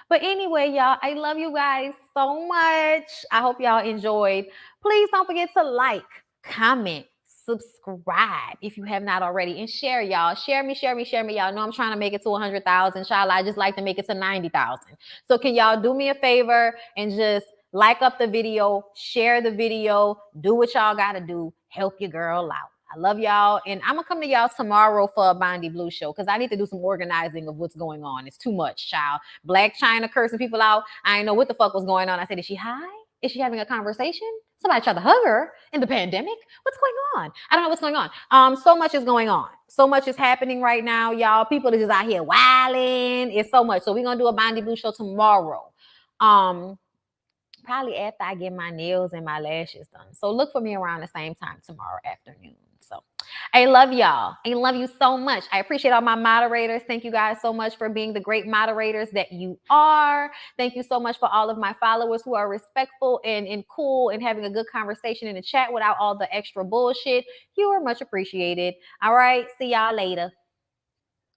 But anyway, y'all, I love you guys so much. I hope y'all enjoyed. Please don't forget to like, comment, subscribe if you have not already, and share, y'all. Share me. Y'all know I'm trying to make it to 100,000. Inshallah, I just like to make it to 90,000. So can y'all do me a favor and just like up the video, share the video, do what y'all got to do. Help your girl out. I love y'all. And I'm going to come to y'all tomorrow for a BondyBlue show because I need to do some organizing of what's going on. It's too much, child. Black China cursing people out. I didn't know what the fuck was going on. I said, is she high? Is she having a conversation? Somebody tried to hug her in the pandemic. What's going on? I don't know what's going on. So much is going on. So much is happening right now, y'all. People are just out here wilding. It's so much. So we're going to do a BondyBlue show tomorrow. Probably after I get my nails and my lashes done. So look for me around the same time tomorrow afternoon. So I love y'all. I love you so much. I appreciate all my moderators. Thank you guys so much for being the great moderators that you are. Thank you so much for all of my followers who are respectful and cool and having a good conversation in the chat without all the extra bullshit. You are much appreciated. All right. See y'all later.